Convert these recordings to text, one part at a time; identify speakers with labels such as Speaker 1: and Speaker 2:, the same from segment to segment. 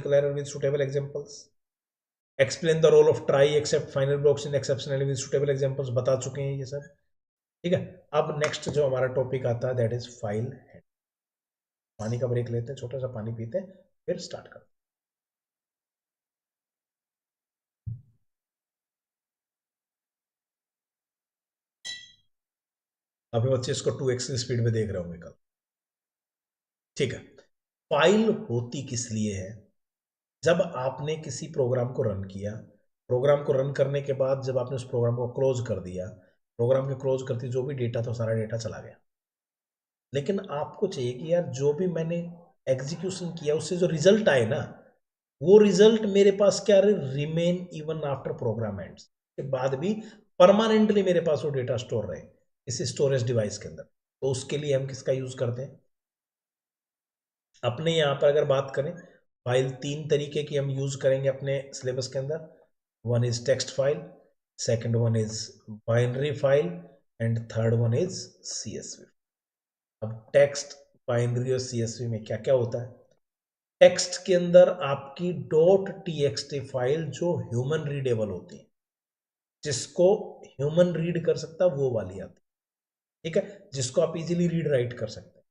Speaker 1: error with suitable examples. Explain the role of try except final blocks in exceptionally with suitable examples. बता चुके हैं ये सब, ठीक है। अब नेक्स्ट जो हमारा टॉपिक आता है दैट इज फाइल। पानी का ब्रेक लेते हैं, छोटा सा पानी पीते हैं, फिर स्टार्ट करते हैं। अभी बच्चे इसको 2x की स्पीड में देख रहे होंगे कल, ठीक है। फाइल होती किस लिए है? जब आपने किसी प्रोग्राम को रन किया, प्रोग्राम को रन करने के बाद जब आपने उस प्रोग्राम को क्लोज कर दिया, प्रोग्राम के क्लोज करते जो भी डेटा था सारा डेटा चला गया। लेकिन आपको चाहिए कि यार जो भी मैंने एग्जीक्यूशन किया उससे जो रिजल्ट आए ना, वो रिजल्ट मेरे पास क्या remain even after program ends के बाद भी परमानेंटली मेरे पास वो डेटा स्टोर रहे इस स्टोरेज डिवाइस के अंदर। तो उसके लिए हम किसका यूज करते हैं? अपने यहां पर अगर बात करें, फाइल 3 तरीके की हम यूज करेंगे अपने सिलेबस के अंदर। One is text file, second one is binary file, and third one is CSV. अब टेक्स्ट, बाइनरी और सीएसवी में क्या क्या होता है? टेक्स्ट के अंदर आपकी डॉट टीएक्सटी फाइल जो ह्यूमन रीडेबल होती है, जिसको ह्यूमन रीड कर सकता वो वाली आती है, ठीक है, जिसको आप इजीली रीड राइट कर सकते हैं।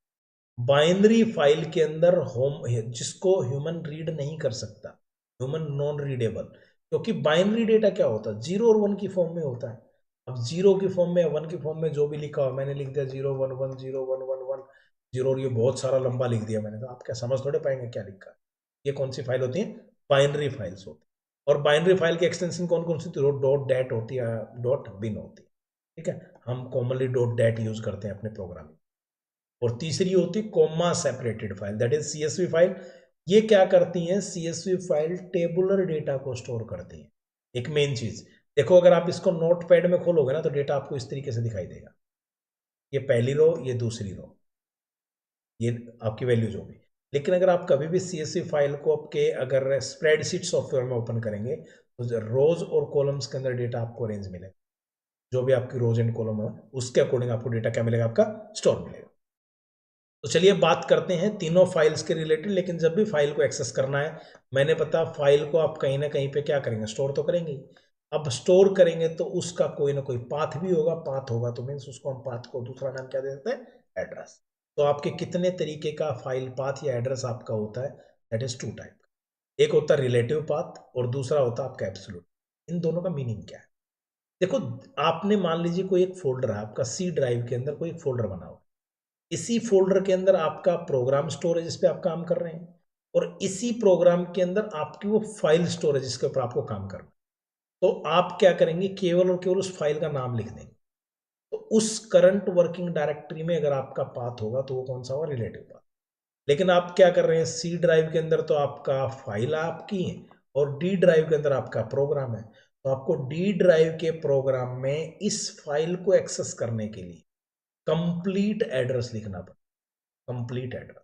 Speaker 1: बाइनरी फाइल के अंदर होम जिसको ह्यूमन रीड नहीं कर सकता, ह्यूमन नॉन रीडेबल, क्योंकि बाइनरी डेटा क्या होता है, 0 और 1 की फॉर्म में होता है। अब 0 की फॉर्म में, 1 की फॉर्म में जो भी लिखा हो, मैंने लिख दिया 0 1 1 0 1 1 1 0, और ये बहुत सारा लंबा लिख दिया मैंने, तो आप क्या समझ थोड़े पाएंगे क्या लिखा है। ये कौन सी फाइल होती है? बाइनरी फाइल्स होती है। और बाइनरी फाइल की एक्सटेंशन कौन कौन सी होती है? डॉट डैट होती है, डॉट बिन होती है, ठीक है। हम कॉमनली डॉट डैट यूज करते हैं अपने प्रोग्राम में। और तीसरी होती है comma separated file, that is CSV file. ये क्या करती हैं? सीएसवी फाइल टेबुलर डेटा को स्टोर करती है। एक मेन चीज देखो, अगर आप इसको नोटपैड में खोलोगे ना तो डेटा आपको इस तरीके से दिखाई देगा, ये पहली रो, ये दूसरी रो, ये आपकी वैल्यूज होगी। लेकिन अगर आप कभी भी सीएसवी फाइल को आपके अगर स्प्रेडशीट सॉफ्टवेयर में ओपन करेंगे तो रोज और कॉलम्स के अंदर डेटा आपको रेंज मिलेगा, जो भी आपकी रोज एंड कॉलम है उसके अकॉर्डिंग आपको डेटा क्या मिलेगा? आपका स्टोर मिलेगा। तो चलिए बात करते हैं तीनों फाइल्स के रिलेटेड। लेकिन जब भी फाइल को एक्सेस करना है, मैंने पता फाइल को आप कहीं ना कहीं पे क्या करेंगे? स्टोर तो करेंगे ही। अब स्टोर करेंगे तो उसका कोई ना कोई पाथ भी होगा, पाथ होगा तो मीन्स उसको हम पाथ को दूसरा नाम क्या दे देते हैं? एड्रेस। तो आपके कितने तरीके का फाइल पाथ या एड्रेस आपका होता है? That is 2 type. एक होता है रिलेटिव पाथ और दूसरा होता है आपका एब्सोल्यूट। इन दोनों का मीनिंग क्या है? देखो, आपने मान लीजिए कोई एक फोल्डर है आपका, सी ड्राइव के अंदर कोई एक फोल्डर बना हुआ, इसी फोल्डर के अंदर आपका प्रोग्राम स्टोर है जिस पे आप काम कर रहे हैं, और इसी प्रोग्राम के अंदर आपकी वो फाइल स्टोर है जिसके ऊपर आपको काम करना है। तो आप क्या करेंगे? केवल और केवल उस फाइल का नाम लिख देंगे। तो उस करंट वर्किंग डायरेक्टरी में अगर आपका पाथ होगा तो वो कौन सा होगा? Relative path. लेकिन आप क्या कर रहे हैं? सी ड्राइव के अंदर तो आपका फाइल आपकी है और डी ड्राइव के अंदर आपका प्रोग्राम है। तो आपको डी ड्राइव के प्रोग्राम में इस फाइल को एक्सेस करने के लिए कंप्लीट एड्रेस लिखना पड़ेगा, कंप्लीट एड्रेस।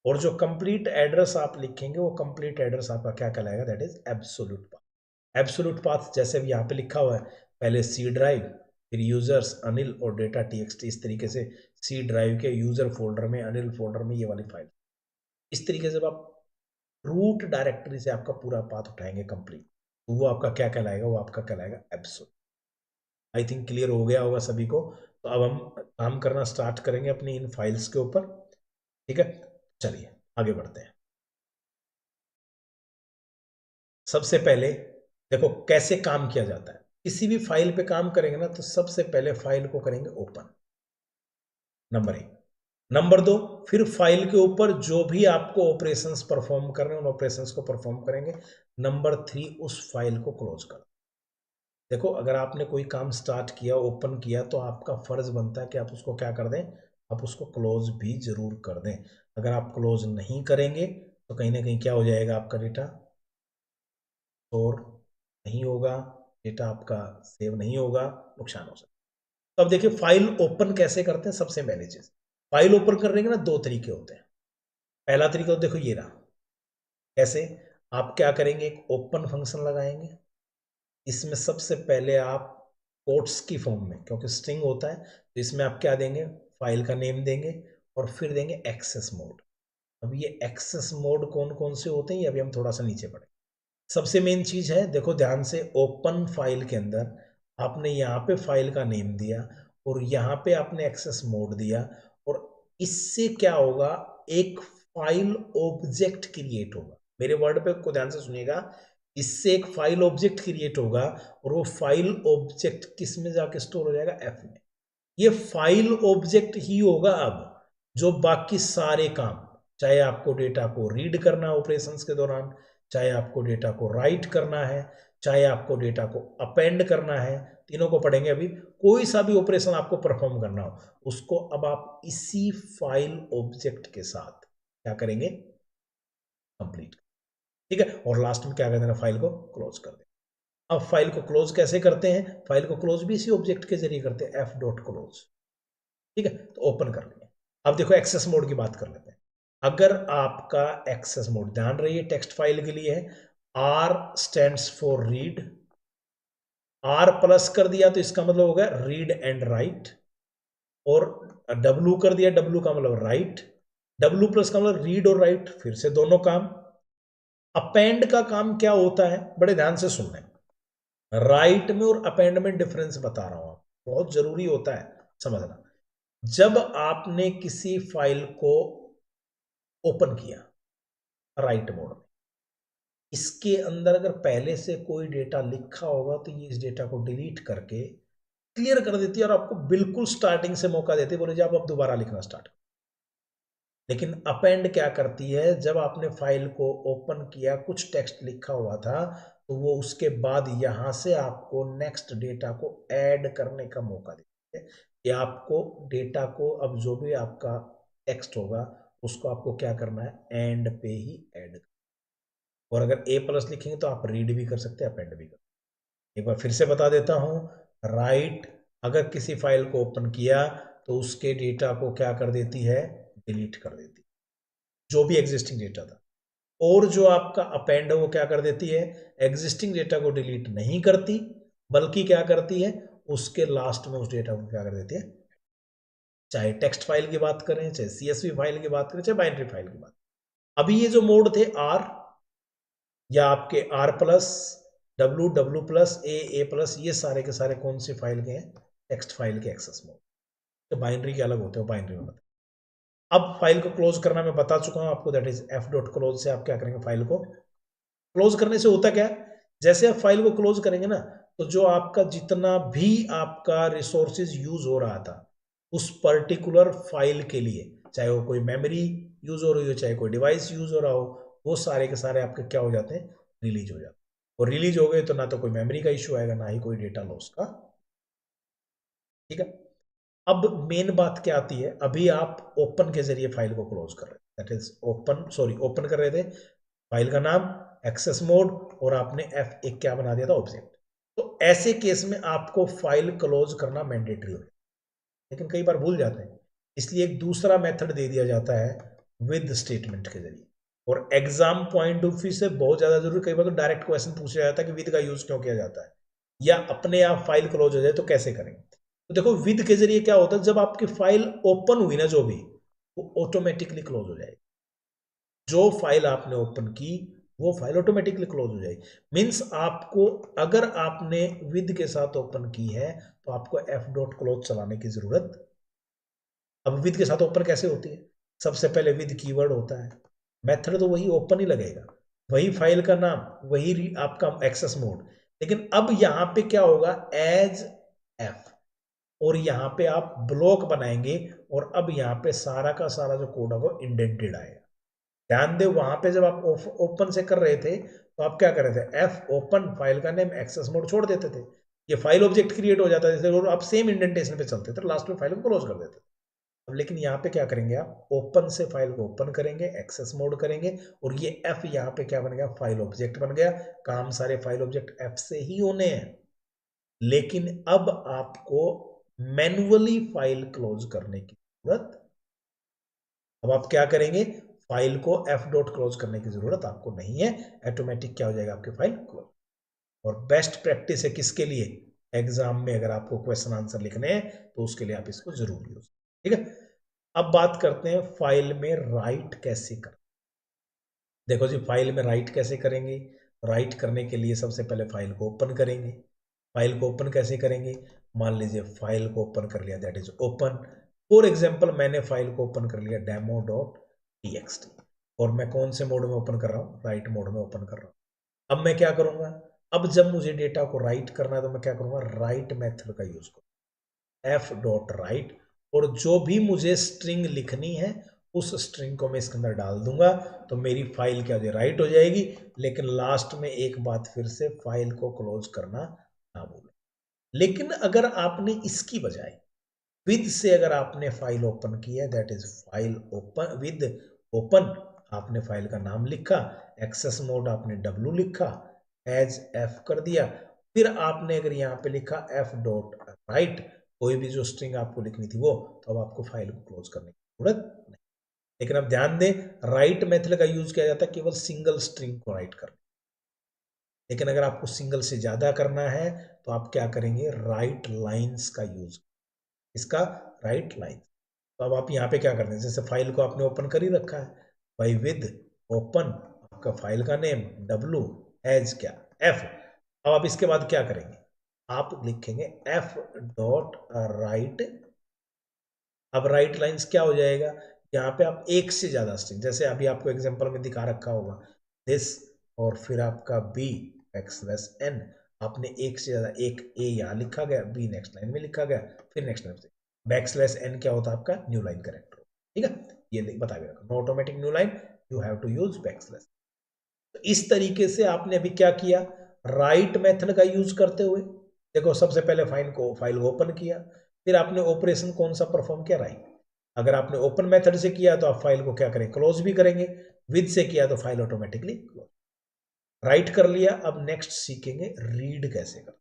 Speaker 1: और जो कंप्लीट एड्रेस आप लिखेंगे वो कंप्लीट एड्रेस आपका क्या कहलाएगा? That is absolute path. Absolute path जैसे भी यहाँ पे लिखा हुआ है, पहले सी ड्राइव, फिर यूजर्स अनिल और डेटा टीएक्सटी, इस तरीके से सी ड्राइव के यूजर फोल्डर में, अनिल फोल्डर में ये वाली फाइल। इस तरीके से आप रूट डायरेक्टरी से आपका पूरा पाथ उठाएंगे कंप्लीट, तो वो आपका क्या कहलाएगा? वो आपका कहलाएगा एब्सोल्यूट। आई थिंक क्लियर हो गया होगा सभी को। तो अब हम काम करना स्टार्ट करेंगे अपनी इन फाइल्स के ऊपर, ठीक है। चलिए आगे बढ़ते हैं। सबसे पहले देखो कैसे काम किया जाता है। किसी भी फाइल पे काम करेंगे ना तो सबसे पहले फाइल को करेंगे ओपन, नंबर 1। नंबर 2, फिर फाइल के ऊपर जो भी आपको ऑपरेशंस परफॉर्म करने हैं उन ऑपरेशंस को परफॉर्म करेंगे। नंबर 3, उस फाइल को क्लोज कर। देखो, अगर आपने कोई काम स्टार्ट किया, ओपन किया, तो आपका फर्ज बनता है कि आप उसको क्या कर दें? आप उसको क्लोज भी जरूर कर दें। अगर आप क्लोज नहीं करेंगे तो कहीं ना कहीं क्या हो जाएगा? आपका डेटा स्टोर नहीं होगा, डेटा आपका सेव नहीं होगा, नुकसान हो सकता है। तो अब देखिए फाइल ओपन कैसे करते हैं। सबसे पहली चीज, फाइल ओपन करने के ना 2 तरीके होते हैं। पहला तरीका तो देखो ये रहा। कैसे? आप क्या करेंगे? एक ओपन फंक्शन लगाएंगे। इसमें सबसे पहले आप कोट्स की फॉर्म में, क्योंकि स्ट्रिंग होता है तो इसमें आप क्या देंगे? फाइल का नेम देंगे और फिर देंगे एक्सेस मोड। अब ये एक्सेस मोड कौन कौन से होते हैं, ये अभी हम थोड़ा सा नीचे पढ़ें। सबसे मेन चीज है, देखो ध्यान से, ओपन फाइल के अंदर आपने यहाँ पे फाइल का नेम दिया और यहाँ पे आपने एक्सेस मोड दिया, और इससे क्या होगा, एक फाइल ऑब्जेक्ट क्रिएट होगा। मेरे वर्ड पे को ध्यान से सुनिएगा, इससे एक फाइल ऑब्जेक्ट क्रिएट होगा, और वो फाइल ऑब्जेक्ट किस में जाके स्टोर हो जाएगा, एफ में। ये फाइल ऑब्जेक्ट ही होगा अब जो बाकी सारे काम, चाहे आपको डेटा को रीड करना ऑपरेशंस के दौरान, चाहे आपको डेटा को राइट करना है, चाहे आपको डेटा को अपेंड करना है, तीनों को पढ़ेंगे अभी, कोई सा भी ऑपरेशन आपको परफॉर्म करना हो, उसको अब आप इसी फाइल ऑब्जेक्ट के साथ क्या करेंगे, कंप्लीट। ठीक है, और लास्ट में क्या कर देना, फाइल को क्लोज कर देना। अब फाइल को क्लोज कैसे करते हैं, फाइल को क्लोज भी इसी ऑब्जेक्ट के जरिए करते हैं, एफ डॉट क्लोज। ठीक है, तो ओपन कर लेंगे। अब देखो एक्सेस मोड की बात कर लेते हैं। अगर आपका एक्सेस मोड, ध्यान रहिए, टेक्स्ट फाइल के लिए है, R stands for read, R plus कर दिया तो इसका मतलब हो गया रीड एंड राइट, और डब्ल्यू कर दिया, डब्ल्यू का मतलब राइट, डब्ल्यू प्लस का मतलब रीड और राइट, फिर से दोनों काम। अपेंड का काम क्या होता है, बड़े ध्यान से सुनना है, राइट में और अपेंड में डिफरेंस बता रहा हूं, बहुत जरूरी होता है समझना। जब आपने किसी फाइल को ओपन किया राइट मोड में, इसके अंदर अगर पहले से कोई डेटा लिखा होगा तो ये इस डेटा को डिलीट करके क्लियर कर देती है, और आपको बिल्कुल स्टार्टिंग से मौका देती है, बोले जब आप दोबारा लिखना स्टार्ट। लेकिन अपेंड क्या करती है, जब आपने फाइल को ओपन किया, कुछ टेक्स्ट लिखा हुआ था, तो वो उसके बाद यहां से आपको नेक्स्ट डेटा को ऐड करने का मौका देती है, कि आपको डेटा को, अब जो भी आपका टेक्स्ट होगा उसको आपको क्या करना है, एंड पे ही ऐड। और अगर ए प्लस लिखेंगे तो आप रीड भी कर सकते हैं, अपेंड भी कर। एक बार फिर से बता देता हूं, राइट अगर किसी फाइल को ओपन किया तो उसके डेटा को क्या कर देती है, डिलीट कर देती है, जो भी एग्जिस्टिंग डेटा था। और जो आपका अपेंड है वो क्या कर देती है, एग्जिस्टिंग डेटा को डिलीट नहीं करती, बल्कि क्या करती है, उसके लास्ट में उस डेटा को क्या कर देती है, चाहे टेक्स्ट फाइल की बात करें, चाहे सीएसवी फाइल की बात करें, चाहे बाइनरी फाइल की बात। अभी ये जो मोड थे आर, या आपके R plus, W, W plus, A plus, ये सारे के सारे कौन सी फाइल के हैं, टेक्स्ट फाइल के एक्सेस मोड। तो बाइनरी के अलग होते हैं, बाइनरी में बता। अब फाइल को क्लोज करना मैं बता चुका हूं आपको, that is F dot close से आप क्या करेंगे, फाइल को क्लोज करने से होता क्या है, जैसे आप फाइल को क्लोज करेंगे ना, तो जो आपका जितना भी आपका रिसोर्सेज यूज हो रहा था उस पर्टिकुलर फाइल के लिए, चाहे वो कोई मेमोरी यूज हो रही हो, चाहे कोई डिवाइस यूज हो रहा हो, वो सारे के सारे आपके क्या हो जाते हैं, रिलीज हो जाते हैं। और रिलीज हो गए तो ना तो कोई मेमोरी का इश्यू आएगा, ना ही कोई डेटा लॉस का। ठीक है, अब मेन बात क्या आती है, अभी आप ओपन के जरिए फाइल को क्लोज कर रहे हैं, that is open, sorry open कर रहे थे, फाइल का नाम, एक्सेस मोड, और आपने एफ एक क्या बना दिया था, ऑब्जेक्ट। तो ऐसे केस में आपको फाइल क्लोज करना मैंडेटरी हो, लेकिन कई बार भूल जाते हैं, इसलिए एक दूसरा मेथड दे दिया जाता है विद स्टेटमेंट के जरिए। और एग्जाम पॉइंट ऑफ व्यू से बहुत ज्यादा जरूरी, कई बार तो डायरेक्ट क्वेश्चन पूछा जाता है कि विद का यूज क्यों किया जाता है, या अपने आप फाइल क्लोज हो जाए तो कैसे करेंगे। तो देखो विद के जरिए क्या होता है, जब आपकी फाइल ओपन हुई ना, जो भी, वो ऑटोमेटिकली क्लोज हो जाएगी। जो फाइल आपने ओपन की वो फाइल ऑटोमेटिकली क्लोज हो जाएगी। मींस आपको, अगर आपने विद के साथ ओपन की है तो आपको एफ डॉट क्लोज चलाने की जरूरत। अब विद के साथ ओपन कैसे होती है, सबसे पहले विद कीवर्ड होता है, मेथड तो वही ओपन ही लगेगा, वही फाइल का नाम, वही आपका एक्सेस मोड। लेकिन अब यहां पे क्या होगा, एज एफ, और यहां पे आप ब्लॉक बनाएंगे, और अब यहां पे सारा का सारा जो कोड है वो इंडेंटेड आएगा। ध्यान दे, वहां पे जब आप ओपन से कर रहे थे तो आप क्या कर रहे थे, एफ ओपन, फाइल का नेम, एक्सेस मोड छोड़ देते थे, ये फाइल ऑब्जेक्ट क्रिएट हो जाता है, और आप सेम इंडेंटेशन पे चलते थे, लास्ट में फाइल को क्लोज कर देते थे। अब लेकिन यहाँ पे क्या करेंगे, आप ओपन से फाइल को ओपन करेंगे, एक्सेस मोड करेंगे, और ये एफ यहाँ पे क्या बन गया, फाइल ऑब्जेक्ट बन गया। काम सारे फाइल ऑब्जेक्ट एफ से ही होने हैं, लेकिन अब आपको मैन्युअली फाइल क्लोज करने की जरूरत, अब आप क्या करेंगे, फाइल को एफ डॉट क्लोज करने की जरूरत आपको नहीं है, ऑटोमेटिक क्या हो जाएगा, आपकी फाइल क्लोज। और बेस्ट प्रैक्टिस है किसके लिए, एग्जाम में अगर आपको क्वेश्चन आंसर लिखने हैं तो उसके लिए आप इसको जरूर यूज, ठीक है। अब बात करते हैं फाइल में राइट कैसे करें। देखो जी, फाइल में राइट कैसे करेंगे। राइट करने के लिए सबसे पहले फाइल को ओपन करेंगे। फाइल को ओपन कैसे करेंगे, मान लीजिए फाइल को ओपन कर लिया, that is open. For example मैंने फाइल को ओपन कर लिया demo.txt, और मैं कौन से मोड में ओपन कर रहा हूँ, राइट मोड में ओपन कर रहा हूँ। अब मैं क्या करूंगा, अब जब मुझे डेटा को राइट करना है तो मैं क्या करूंगा, राइट मेथड का यूज करूंगा, f.write, और जो भी मुझे स्ट्रिंग लिखनी है उस स्ट्रिंग को मैं इसके अंदर डाल दूंगा, तो मेरी फाइल क्या हो जाए, राइट हो जाएगी। लेकिन लास्ट में एक बात फिर से, फाइल को क्लोज करना ना भूलें। लेकिन अगर आपने इसकी बजाय विद से अगर आपने फाइल ओपन किया, that is file open with open, आपने फाइल का नाम लिखा, एक्सेस मोड आपने w लिखा, एज f कर दिया, फिर आपने अगर यहाँ पे लिखा f.write, कोई भी जो स्ट्रिंग आपको लिखनी थी वो, तो अब आपको फाइल को क्लोज करने की जरूरत नहीं। लेकिन अब ध्यान दें, राइट मेथड का यूज किया जाता है केवल सिंगल स्ट्रिंग को राइट करने। लेकिन अगर आपको सिंगल से ज्यादा करना है तो आप क्या करेंगे, राइट लाइन्स का यूज। इसका राइट लाइन। तो अब आप यहाँ पे क्या करते हैं, जैसे फाइल को आपने ओपन कर ही रखा है, भाई विद ओपन, आपका फाइल का नेम w, एज क्या, f। अब आप इसके बाद क्या करेंगे, आप लिखेंगे f.write। अब राइट लाइंस क्या हो जाएगा, यहाँ पे आप एक से ज्यादा स्ट्रिंग, जैसे अभी आपको एग्जांपल में दिखा रखा होगा दिस, और फिर आपका b \n, आपने एक से ज्यादा, एक a यहाँ लिखा गया, b नेक्स्ट लाइन में लिखा गया, फिर नेक्स्ट लाइन से \n क्या होता है आपका, न्यू लाइन करेक्टर। ठीक है, ये बता के रखो, no automatic new line, you have to use \। तो इस तरीके से आपने अभी क्या किया, राइट मेथड का यूज करते हुए, देखो सबसे पहले फाइल को ओपन किया, फिर आपने ऑपरेशन कौन सा परफॉर्म किया, राइट। अगर आपने ओपन मेथड से किया तो आप फाइल को क्या करें, क्लोज भी करेंगे। विद से किया तो फाइल ऑटोमेटिकली क्लोज। राइट कर लिया, अब नेक्स्ट सीखेंगे रीड कैसे कर।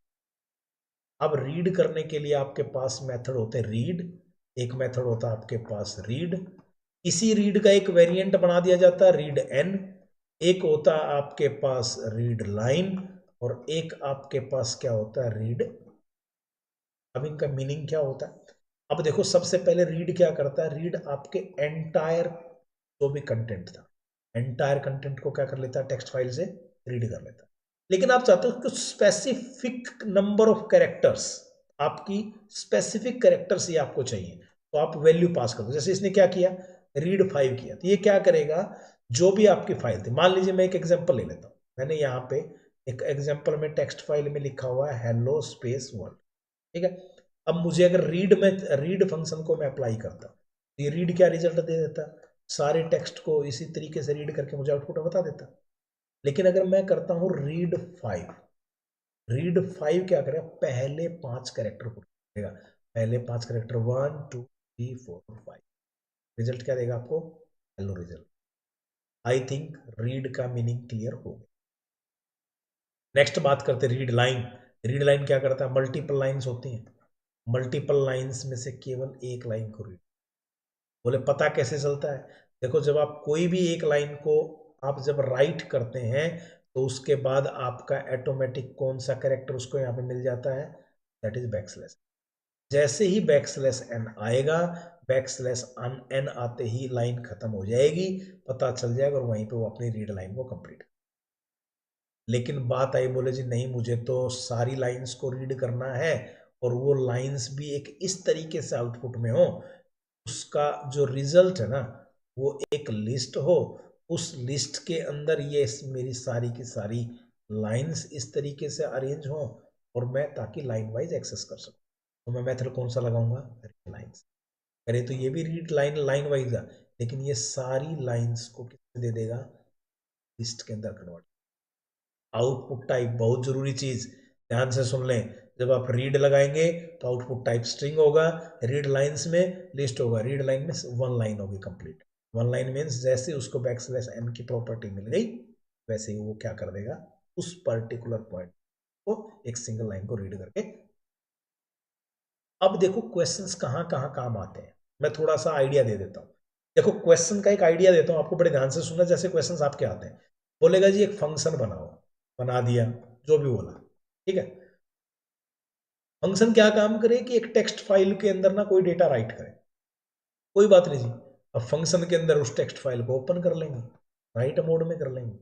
Speaker 1: अब रीड करने के लिए आपके पास मेथड होते हैं रीड, एक मेथड होता है आपके पास रीड, इसी रीड का एक वेरिएंट बना दिया जाता है रीड एन, एक होता है आपके पास रीड लाइन, और एक आपके पास क्या होता है, रीड। अब इनका मीनिंग क्या होता है, अब देखो सबसे पहले रीड क्या करता है, रीड आपके एंटायर जो भी कंटेंट था, एंटायर कंटेंट को क्या कर लेता है, टेक्स्ट फाइल से रीड कर लेता है। लेकिन आप चाहते हो कुछ स्पेसिफिक नंबर ऑफ कैरेक्टर्स, आपकी स्पेसिफिक कैरेक्टर्स ये आपको चाहिए, तो आप वैल्यू पास कर दो। जैसे इसने क्या किया, रीड 5 किया, तो ये क्या करेगा, जो भी आपकी फाइल थी, मान लीजिए मैं एक एग्जांपल ले लेता हूं, मैंने यहाँ पे एक एग्जांपल में टेक्स्ट फाइल में लिखा हुआ है हेलो स्पेस वर्ल्ड। ठीक है, अब मुझे अगर रीड फंक्शन को मैं अप्लाई करता, तो ये रीड क्या रिजल्ट दे देता, सारे टेक्स्ट को इसी तरीके से रीड करके मुझे आउटपुट बता देता। लेकिन अगर मैं करता हूं रीड 5, रीड 5 क्या करेगा, पहले 5 कैरेक्टर को देगा, पहले 5 कैरेक्टर 1 2 3 4 5, रिजल्ट क्या देगा आपको, hello result. I think read का मीनिंग क्लियर हो गया। नेक्स्ट बात करते हैं रीड लाइन। रीड लाइन क्या करता है, मल्टीपल लाइंस होती हैं, मल्टीपल लाइंस में से केवल एक लाइन को रीड। बोले पता कैसे चलता है, देखो जब आप कोई भी एक लाइन को आप जब राइट करते हैं, तो उसके बाद आपका ऑटोमेटिक कौन सा कैरेक्टर उसको यहाँ पे मिल जाता है, दैट इज बैकस्लैश। जैसे ही बैकस्लैश एन आएगा, बैकस्लैश एन आते ही लाइन खत्म हो जाएगी, पता चल जाएगा, और वहीं पे वो अपनी रीड लाइन को कंप्लीट। लेकिन बात आई, बोले जी नहीं मुझे तो सारी लाइंस को रीड करना है, और वो लाइंस भी एक इस तरीके से आउटपुट में हो, उसका जो रिजल्ट है ना वो एक लिस्ट हो, उस लिस्ट के अंदर ये मेरी सारी की सारी लाइंस इस तरीके से अरेंज हो, और मैं ताकि लाइन वाइज एक्सेस कर सकूं, तो मैं मेथड कौन सा लगाऊंगा, रीड लाइंस। करे तो ये भी रीड लाइन लाइन वाइज है, लेकिन ये सारी लाइंस को किससे दे देगा, लिस्ट के अंदर कन्वर्ट। आउटपुट टाइप बहुत जरूरी चीज, ध्यान से सुन लें, जब आप रीड लगाएंगे तो आउटपुट टाइप स्ट्रिंग होगा, रीड लाइंस में लिस्ट होगा, रीड लाइन में वन लाइन होगी कंप्लीट। वन लाइन मीन्स जैसे उसको बैकस्लैश एन की प्रॉपर्टी मिल गई, वैसे ही वो क्या कर देगा, उस पर्टिकुलर पॉइंट को एक सिंगल लाइन को रीड करके। अब देखो क्वेश्चंस कहाँ कहाँ काम आते हैं, मैं थोड़ा सा आइडिया दे देता हूँ। देखो क्वेश्चन का एक आइडिया देता हूँ आपको, बड़े ध्यान से सुनना। जैसे क्वेश्चंस आपके आते हैं, बोलेगा जी एक फंक्शन बनाओ, बना दिया, जो भी बोला, ठीक है। फंक्शन क्या काम करे कि एक टेक्स्ट फाइल के अंदर ना कोई डेटा राइट करे, कोई बात नहीं जी, अब फंक्शन के अंदर उस टेक्स्ट फाइल को ओपन कर लेंगे, राइट मोड में कर लेंगे।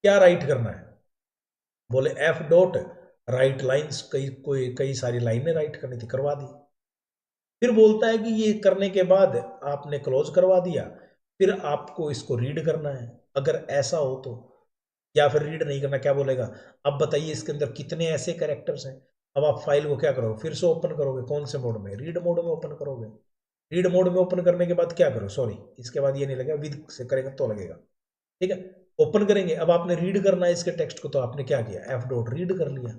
Speaker 1: क्या राइट करना है, बोले एफ डॉट राइट लाइन्स, कई सारी लाइनें राइट करनी थी, करवा दी। फिर बोलता है कि ये करने के बाद आपने क्लोज करवा दिया, फिर आपको इसको रीड करना है, अगर ऐसा हो तो, या फिर रीड नहीं करना, क्या बोलेगा, अब बताइए इसके अंदर कितने ऐसे कैरेक्टर्स हैं। अब आप फाइल को क्या करोगे, फिर से ओपन करोगे, कौन से मोड में, रीड मोड में ओपन करोगे। रीड मोड में ओपन करने के बाद क्या करो, सॉरी इसके बाद ये नहीं लगेगा, विद से करेंगे तो लगेगा, ठीक है। ओपन करेंगे, अब आपने रीड करना है इसके टेक्स्ट को, तो आपने क्या किया, एफ डॉट रीड कर लिया।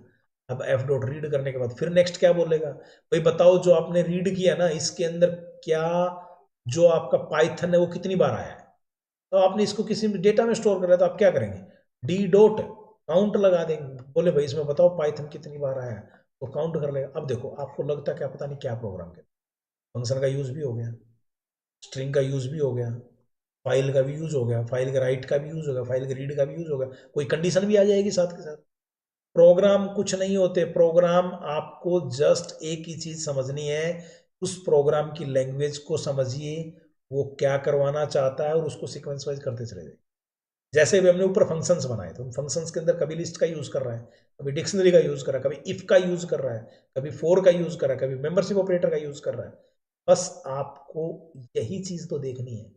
Speaker 1: अब एफ डॉट रीड करने के बाद फिर नेक्स्ट क्या बोलेगा, भाई बताओ जो आपने रीड किया ना इसके अंदर क्या, जो आपका पाइथन है वो कितनी बार आया है, तो आपने इसको किसी डेटा में स्टोर कर रहा है, तो आप क्या करेंगे, डी डॉट काउंट लगा देंगे, बोले भाई इसमें बताओ पाइथन कितनी बार आया है, तो काउंट कर लेगा। अब देखो आपको लगता क्या, पता नहीं क्या प्रोग्राम के, फंक्शन का यूज भी हो गया, स्ट्रिंग का यूज भी हो गया, फाइल का भी यूज हो गया, फाइल के राइट का भी यूज हो गया, फाइल के रीड का भी यूज हो गया, कोई कंडीशन भी आ जाएगी साथ के साथ। प्रोग्राम कुछ नहीं होते, प्रोग्राम आपको जस्ट एक ही चीज समझनी है, उस प्रोग्राम की लैंग्वेज को समझिए, वो क्या करवाना चाहता है और उसको सीक्वेंस वाइज करते चले जाइए। जैसे भी हमने ऊपर फंक्शंस बनाए, तो फंक्शंस के अंदर कभी लिस्ट का यूज कर रहा है, कभी डिक्शनरी का यूज कर रहा है, कभी इफ का यूज कर रहा है, कभी फॉर का यूज कर रहा है, कभी मेंबरशिप ऑपरेटर का यूज कर रहा है। बस आपको यही चीज तो देखनी है,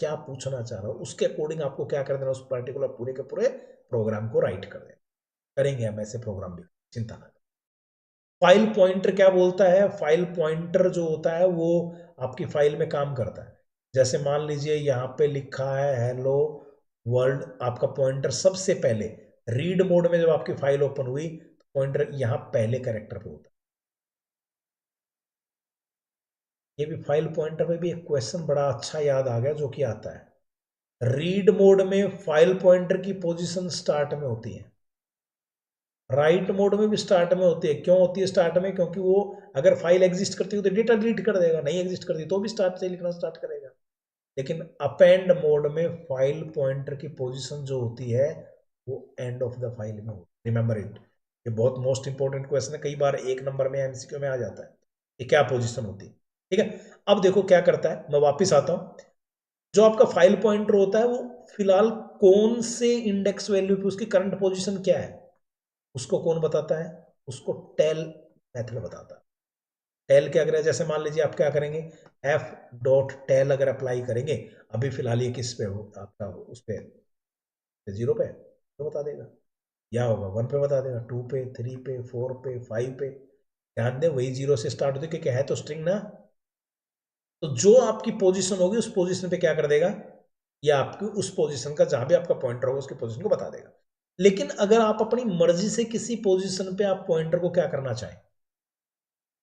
Speaker 1: क्या पूछना चाह रहा हो उसके अकॉर्डिंग आपको क्या कर देना, उस पर्टिकुलर पूरे के पूरे प्रोग्राम को राइट कर देना। करेंगे हम ऐसे प्रोग्राम भी, चिंता ना। फाइल पॉइंटर क्या बोलता है, फाइल पॉइंटर जो होता है वो आपकी फाइल में काम करता है। जैसे मान लीजिए यहाँ पे लिखा है हेलो वर्ल्ड, आपका पॉइंटर सबसे पहले रीड मोड में जब आपकी फाइल ओपन हुई, तो पॉइंटर यहाँ पहले कैरेक्टर पे होता है। ये भी फाइल पॉइंटर में भी एक क्वेश्चन बड़ा अच्छा याद आ गया, जो कि आता है रीड मोड में फाइल पॉइंटर की पोजीशन स्टार्ट में होती है, राइट मोड में भी स्टार्ट में होती है। क्यों होती है स्टार्ट में, क्योंकि वो अगर फाइल एग्जिस्ट करती हो तो डेटा डिलीट कर देगा, नहीं एग्जिस्ट करती तो भी स्टार्ट से लिखना स्टार्ट करेगा। लेकिन अपेंड मोड में फाइल पॉइंटर की पोजीशन जो होती है वो एंड ऑफ द फाइल में होती है। रिमेंबर इट, ये बहुत मोस्ट इंपॉर्टेंट क्वेश्चन है, कई बार एक नंबर में एमसीक्यू में आ जाता है कि क्या पोजीशन होती है, ठीक है। अब देखो क्या करता है, मैं वापिस आता हूं, जो आपका फाइल पॉइंटर होता है वो फिलहाल कौन से इंडेक्स वैल्यू पे उसकी करंट पोजीशन क्या है, उसको कौन बताता है, उसको टेल मेथड बताता है। टेल क्या करेगा, जैसे मान लीजिए आप क्या करेंगे, एफ डॉट टेल अगर अप्लाई करेंगे, अभी फिलहाल ये किस पे हो आपका, उस पे 0 पे तो बता देगा, या होगा 1 पे बता देगा, 2 पे, 3 पे, 4 पे, 5 पे। ध्यान दें वही 0 से स्टार्ट होती है क्योंकि है तो स्ट्रिंग ना, तो जो आपकी पोजीशन होगी उस पोजीशन पे क्या कर देगा, या आपकी उस पोजीशन का जहां भी आपका पॉइंटर होगा उसकी पोजीशन को बता देगा। लेकिन अगर आप अपनी मर्जी से किसी पोजीशन पे आप पॉइंटर को क्या करना चाहें,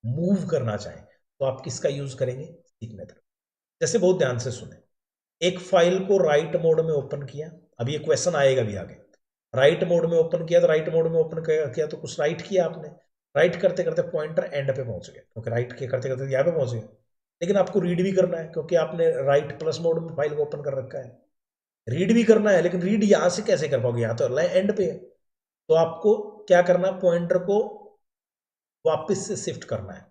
Speaker 1: मूव करना चाहें, तो आप किसका यूज करेंगे, सीक मेथड। जैसे बहुत ध्यान से सुने, एक फाइल को राइट मोड में ओपन किया, अब ये क्वेश्चन आएगा भी आगे, राइट मोड में ओपन किया, तो राइट मोड में ओपन किया तो कुछ राइट किया आपने, राइट करते करते पॉइंटर एंड पे पहुंच गया, क्योंकि राइट के करते करते यहाँ पे पहुंच गया। लेकिन आपको रीड भी करना है, क्योंकि आपने राइट प्लस मोड में फाइल को ओपन कर रखा है, रीड भी करना है, लेकिन रीड यहां से कैसे कर पाओगे, यहाँ तो एंड पे है। तो आपको क्या करना, पॉइंटर को वापस से शिफ्ट करना है।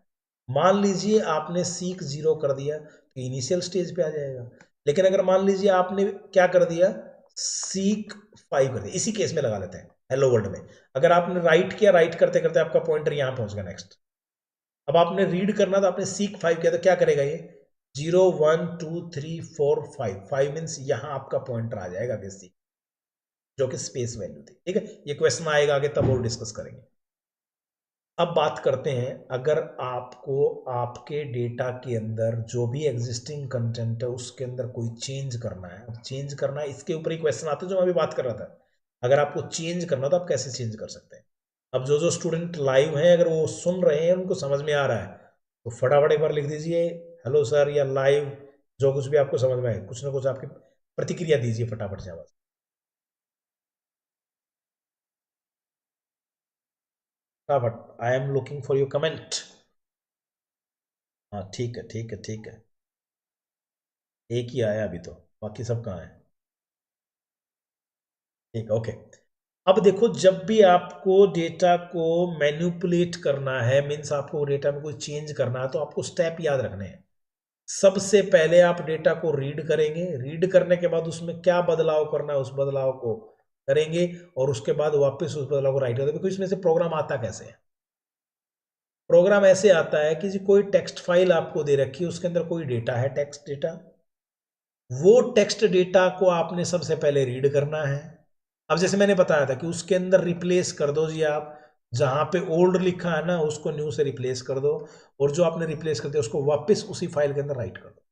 Speaker 1: मान लीजिए आपने सीक 0 कर दिया तो इनिशियल स्टेज पे आ जाएगा, लेकिन अगर मान लीजिए आपने क्या कर दिया, सीक 5 कर दिया, इसी केस में लगा लेते हैं हेलो वर्ल्ड में, अगर आपने राइट किया, राइट करते करते आपका पॉइंटर यहां पहुंच गया नेक्स्ट, अब आपने रीड करना, तो आपने सीक 5 किया, तो क्या करेगा ये 0 1 2 3 4 5, 5 मीन्स यहां आपका पॉइंटर आ जाएगा बेसिक, जो कि स्पेस वैल्यू थी, ठीक है। ये क्वेश्चन आएगा आगे तब और डिस्कस करेंगे। अब बात करते हैं, अगर आपको आपके डेटा के अंदर जो भी एग्जिस्टिंग कंटेंट है उसके अंदर कोई चेंज करना है, अब चेंज करना है इसके ऊपर ही क्वेश्चन आते हैं जो मैं अभी बात कर रहा था, अगर आपको चेंज करना तो आप कैसे चेंज कर सकते हैं। अब जो जो स्टूडेंट लाइव हैं अगर वो सुन रहे हैं उनको समझ में आ रहा है, तो फटाफट एक बार लिख दीजिए हेलो सर या लाइव, जो कुछ भी आपको समझ में आए, कुछ ना कुछ आपकी प्रतिक्रिया दीजिए फटाफट से आवाज। फटाफट, I am looking for your comment. हाँ ठीक है ठीक है ठीक है, एक ही आया अभी तो, बाकी सब कहाँ है, ठीक है ओके। अब देखो जब भी आपको डेटा को मैनिपुलेट करना है, मीन्स आपको डेटा में कोई चेंज करना है, तो आपको स्टेप याद रखने हैं। सबसे पहले आप डेटा को रीड करेंगे, रीड करने के बाद उसमें क्या बदलाव करना है उस बदलाव को करेंगे, और उसके बाद वापस उस बदलाव को राइट कर देंगे। इसमें से प्रोग्राम आता कैसे है? प्रोग्राम ऐसे आता है कि जी कोई टेक्स्ट फाइल आपको दे रखी है, उसके अंदर कोई डेटा है, टेक्स्ट डेटा, वो टेक्स्ट डेटा को आपने सबसे पहले रीड करना है। अब जैसे मैंने बताया था कि उसके अंदर रिप्लेस कर दो जी, आप जहां पे ओल्ड लिखा है ना उसको न्यू से रिप्लेस कर दो, और जो आपने रिप्लेस कर दिया उसको वापस उसी फाइल के अंदर राइट कर दो,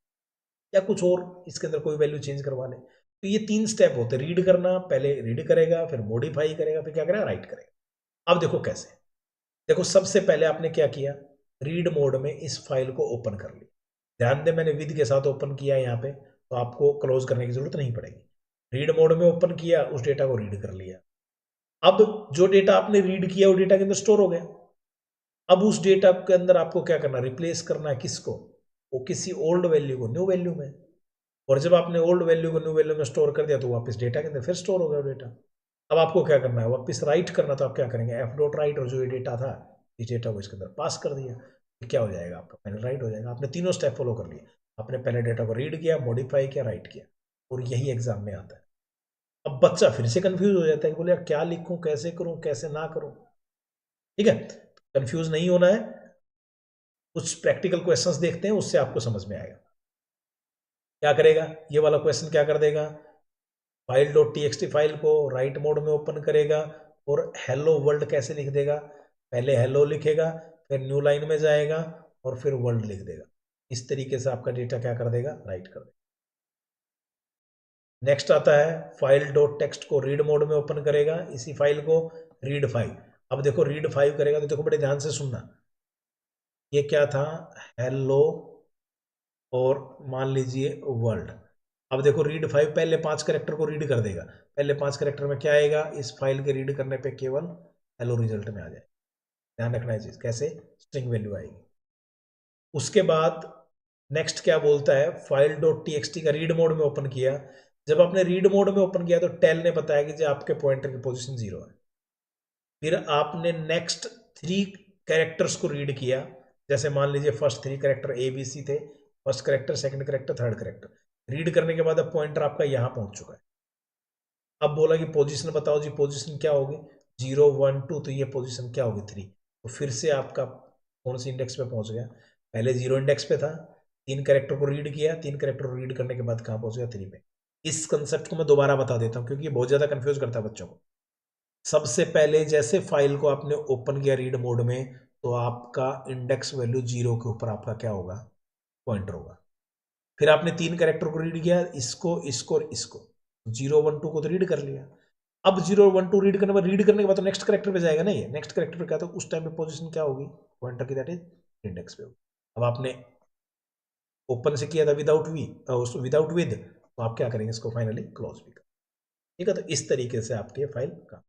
Speaker 1: या कुछ और इसके अंदर कोई वैल्यू चेंज करवा ले। तो ये 3 स्टेप होते हैं, रीड करना, पहले रीड करेगा, फिर मॉडिफाई करेगा, फिर क्या करेगा, राइट करेगा। अब देखो कैसे। देखो सबसे पहले आपने क्या किया, रीड मोड में इस फाइल को ओपन कर लिया। ध्यान दें मैंने विद के साथ ओपन किया यहाँ पे, तो आपको क्लोज करने की जरूरत नहीं पड़ेगी। रीड मोड में ओपन किया, उस डेटा को रीड कर लिया। अब जो डेटा आपने रीड किया वो डेटा के अंदर स्टोर हो गया। अब उस डेटा के अंदर आपको क्या करना, रिप्लेस करना है किसको, वो किसी ओल्ड वैल्यू को न्यू वैल्यू में। और जब आपने ओल्ड वैल्यू को न्यू वैल्यू में स्टोर कर दिया तो वापस डेटा के अंदर फिर स्टोर हो गया डेटा। अब आपको क्या करना है, वापस राइट करना, तो आप क्या करेंगे, एफ डॉट राइट, और जो ये डेटा था इस डेटा को इसके अंदर पास कर दिया, क्या हो जाएगा आपका फाइनल राइट हो जाएगा। आपने तीनों स्टेप फॉलो कर लिए, आपने पहले डेटा को रीड किया, मॉडिफाई किया, राइट किया, और यही एग्जाम में आता है। अब बच्चा फिर से कंफ्यूज हो जाता है कि बोले यार क्या लिखूं, कैसे करूं, कैसे ना करूं। ठीक है, कंफ्यूज नहीं होना है, कुछ प्रैक्टिकल क्वेश्चंस देखते हैं, उससे आपको समझ में आएगा। क्या करेगा, ये वाला क्वेश्चन क्या कर देगा, फाइल डॉट टी फाइल को राइट मोड में ओपन करेगा, और हेलो वर्ल्ड कैसे लिख देगा, पहले हेलो लिखेगा, फिर न्यू लाइन में जाएगा, और फिर वर्ल्ड लिख देगा। इस तरीके से आपका डेटा क्या कर देगा, राइट कर देगा। नेक्स्ट आता है फाइल डॉट टेक्स्ट को रीड मोड में ओपन करेगा, इसी फाइल को रीड फाइल। अब देखो रीड फाइल करेगा तो देखो बड़े ध्यान से सुनना, ये क्या था, हेलो, और मान लीजिए वर्ल्ड। अब देखो रीड फाइव पहले 5 कैरेक्टर को रीड कर देगा, पहले 5 कैरेक्टर में क्या आएगा, इस फाइल के रीड करने पे केवल हेलो रिजल्ट में आ जाए। ध्यान रखना है चीज, कैसे, स्ट्रिंग वैल्यू आएगी। उसके बाद नेक्स्ट क्या बोलता है, फाइल डॉट टी का रीड मोड में ओपन किया। जब आपने रीड मोड में ओपन किया तो टेल ने बताया कि जो आपके पॉइंटर की पोजीशन 0 है। फिर आपने नेक्स्ट 3 कैरेक्टर्स को रीड किया, जैसे मान लीजिए first 3 character A B C थे, first character, second character, third character. Read करने के बाद अब पॉइंटर आपका यहां पहुंच चुका है। अब बोला कि पोजीशन बताओ जी, पोजीशन क्या होगी, 0 1 2, तो ये पोजीशन क्या होगी, 3। तो फिर से आपका कौन सी इंडेक्स पे पहुंच गया, पहले 0 इंडेक्स पे था, 3 कैरेक्टर को रीड किया, 3 कैरेक्टर को रीड करने के बाद कहां पहुंच गया, 3 पे। इस कंसेप्ट को मैं दोबारा बता देता हूं क्योंकि ये बहुत ज्यादा कंफ्यूज करता है बच्चों को। सबसे पहले जैसे फाइल को आपने ओपन किया रीड मोड में, तो आपका इंडेक्स वैल्यू 0 के ऊपर आपका क्या होगा, पॉइंटर होगा। फिर आपने 3 कैरेक्टर को रीड किया, इसको, इसको और इसको, 0 1 2 को तो रीड कर लिया। अब 0 1 2 रीड करने के बाद तो नेक्स्ट कैरेक्टर पे जाएगा ना, ये नेक्स्ट कैरेक्टर पे क्या, तो उस टाइम पे पोजीशन क्या होगी, पॉइंटर की, दैट इज इंडेक्स पे होगी। अब आपने ओपन से किया था विदाउट विदाउट विद, तो आप क्या करेंगे, इसको फाइनली क्लोज भी कर। ठीक है, तो इस तरीके से आपकी ये फाइल का।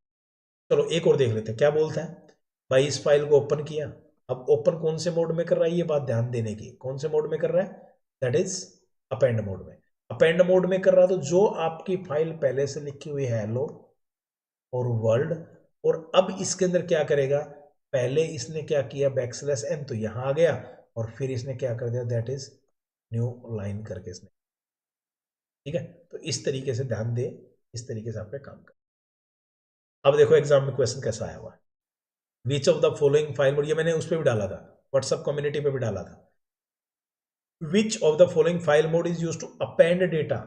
Speaker 1: चलो एक और देख लेते हैं क्या बोलता है। भाई इस फाइल को ओपन किया, अब ओपन कौन से मोड में कर रहा है, ये बात ध्यान देने की, कौन से मोड में कर रहा है, दैट इज अपेंड मोड में। अपेंड मोड में कर रहा है, तो जो आपकी फाइल पहले से लिखी हुई है हेलो और वर्ल्ड, और अब इसके अंदर क्या करेगा, पहले इसने क्या किया, बैकस्लैश एन, तो यहां आ गया, और फिर इसने क्या कर दिया, दैट इज न्यू लाइन करके इसने। ठीक है, तो इस तरीके से ध्यान दे, इस तरीके से आपका काम कर। अब देखो एग्जाम में क्वेश्चन कैसा आया हुआ है, विच of the following file mode, ये मैंने उस पर भी डाला था, व्हाट्सएप कम्युनिटी पे भी डाला था। Which of the following file mode is use to append data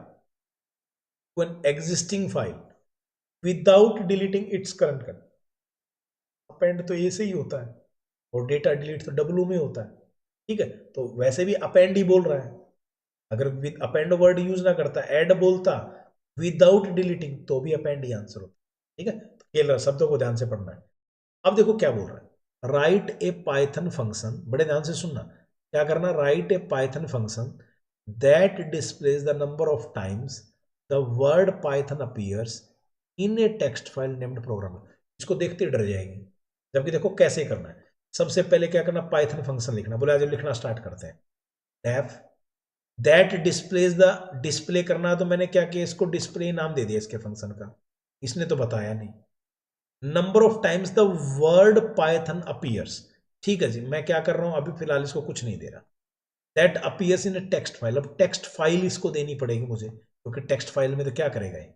Speaker 1: to an existing file without deleting its current content. Append तो ए से ही होता है, और डेटा डिलीट तो डब्ल्यू में होता है। ठीक है, तो वैसे भी अपेंड ही बोल रहा है, अगर विद अपेंड वर्ड यूज ना करता, ऐड बोलता विदाउट डिलीटिंग, तो भी अपेंड ही आंसर होता। ठीक है, तो ये शब्दों को ध्यान से पढ़ना है। अब देखो क्या बोल रहा है, राइट ए पाइथन फंक्शन, बड़े ध्यान से सुनना, क्या करना, write a Python function that displays the number of times the word Python appears in a text file named program. इसको देखते डर जाएंगे, जबकि देखो कैसे करना है। सबसे पहले क्या करना, पाइथन फंक्शन लिखना, बोले आज लिखना स्टार्ट करते हैं। Def that displays the, display करना, तो मैंने क्या किया, इसको डिस्प्ले नाम दे दिया इसके फंक्शन का, इसने तो बताया नहीं। Number of times the word Python appears, ठीक है जी, मैं क्या कर रहा हूं, अभी फिलहाल इसको कुछ नहीं दे रहा, that appears in text file. अब टेक्स्ट फाइल इसको देनी पड़ेगी मुझे, क्योंकि टेक्स्ट फाइल में तो क्या करेगा ये,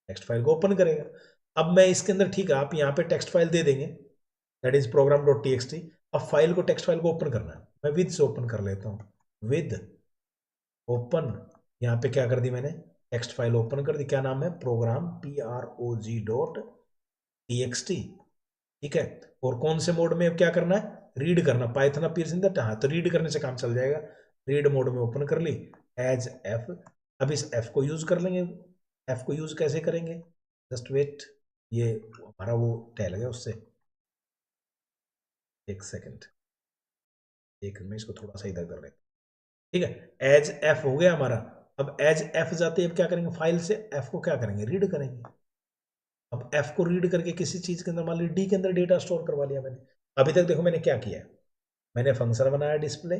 Speaker 1: टेक्स्ट फाइल को ओपन करेगा। अब मैं इसके अंदर, ठीक है, आप यहाँ पे टेक्स्ट फाइल दे देंगे, that is program dot TXT. अब फाइल को, टेक्स्ट फाइल को ओपन करना है, मैं विद से ओपन कर लेता हूँ, विद ओपन। यहाँ पे क्या कर दी मैंने, टेक्स्ट फाइल ओपन कर दी, क्या नाम है, प्रोग्राम prog.txt, ठीक है। और कौन से मोड में क्या करना है, रीड करना, पाइथन अपीयर्स इन द, हाँ तो रीड करने से काम चल जाएगा। रीड मोड में ओपन कर ली एज एफ। अब इस एफ को यूज कर लेंगे। एफ को यूज कैसे करेंगे, जस्ट वेट, ये हमारा वो टहल गया उससे, एक सेकंड, एक मैं इसको थोड़ा सा इधर कर लेता, ठीक है। एज एफ हो गया हमारा। अब एज एफ जाते अब क्या करेंगे, फाइल से एफ को क्या करेंगे, रीड करेंगे। अब एफ को रीड करके किसी चीज के अंदर, मान ली डी के अंदर डेटा स्टोर करवा लिया मैंने। अभी तक देखो मैंने क्या किया है, मैंने फंक्शन बनाया डिस्प्ले,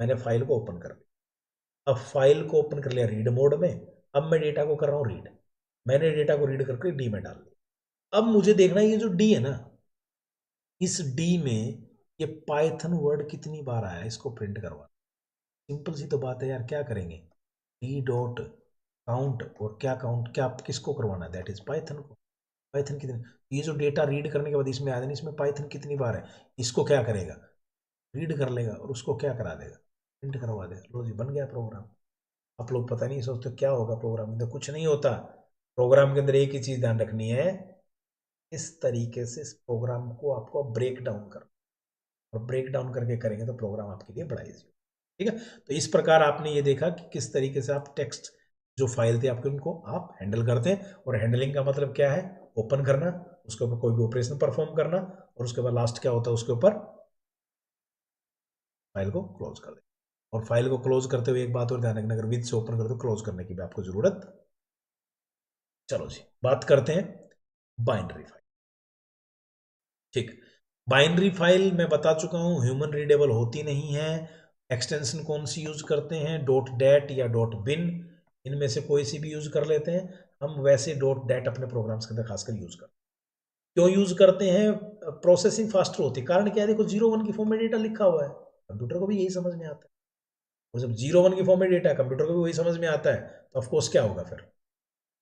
Speaker 1: मैंने फाइल को ओपन कर लिया। अब फाइल को ओपन कर लिया रीड मोड में, अब मैं डेटा को कर रहा हूँ रीड, मैंने डेटा को रीड करके डी में डाल दिया। अब मुझे देखना है ये जो डी है ना, इस डी में ये पाइथन वर्ड कितनी बार आया, इसको प्रिंट करवा। सिंपल सी तो बात है यार, क्या करेंगे, डी डॉट काउंट, और क्या काउंट, क्या किसको करवाना है, दैट इज पाइथन को। पाइथन कितनी, ये जो डेटा रीड करने के बाद इसमें आया ना, इसमें पाइथन कितनी बार है, इसको क्या करेगा, रीड कर लेगा और उसको क्या करा देगा, प्रिंट करवा देगा। लो जी, बन गया प्रोग्राम। आप लोग पता नहीं सोचते क्या होगा प्रोग्राम में, तो कुछ नहीं होता। प्रोग्राम के अंदर एक ही चीज ध्यान रखनी है, इस तरीके से इस प्रोग्राम को आपको ब्रेक डाउन कर, और ब्रेक डाउन करके करेंगे तो प्रोग्राम आपके लिए बड़ा ईजी, ठीक है। तो इस प्रकार आपने ये देखा कि किस तरीके से आप टेक्स्ट जो फाइल थे आपके, उनको आप हैंडल करते हैं। और हैंडलिंग का मतलब क्या है, ओपन करना, उसके ऊपर कोई भी ऑपरेशन परफॉर्म करना, और उसके बाद लास्ट क्या होता है, उसके ऊपर फाइल को क्लोज कर दें। और फाइल को क्लोज करते हुए एक बात और ध्यान रखना, अगर विद से ओपन कर दो, क्लोज करने की भी आपको जरूरत। चलो जी, बात करते हैं बाइनरी फाइल, ठीक। बाइनरी फाइल मैं बता चुका हूं, ह्यूमन रीडेबल होती नहीं है। एक्सटेंशन कौन सी यूज करते हैं, डॉट डैट या डॉट बिन, इनमें से कोई सी भी यूज कर लेते हैं। हम वैसे डॉट डैट अपने प्रोग्राम्स के अंदर खासकर यूज करते हैं। क्यों यूज करते हैं, प्रोसेसिंग फास्टर होती है। कारण क्या है, देखो 0 1 की फॉर्म में डेटा लिखा हुआ है, कंप्यूटर को भी यही समझ में आता है। और जब 0 1 की फॉर्म में डेटा है, कंप्यूटर को भी वही समझ में आता है, तो ऑफकोर्स क्या होगा, फिर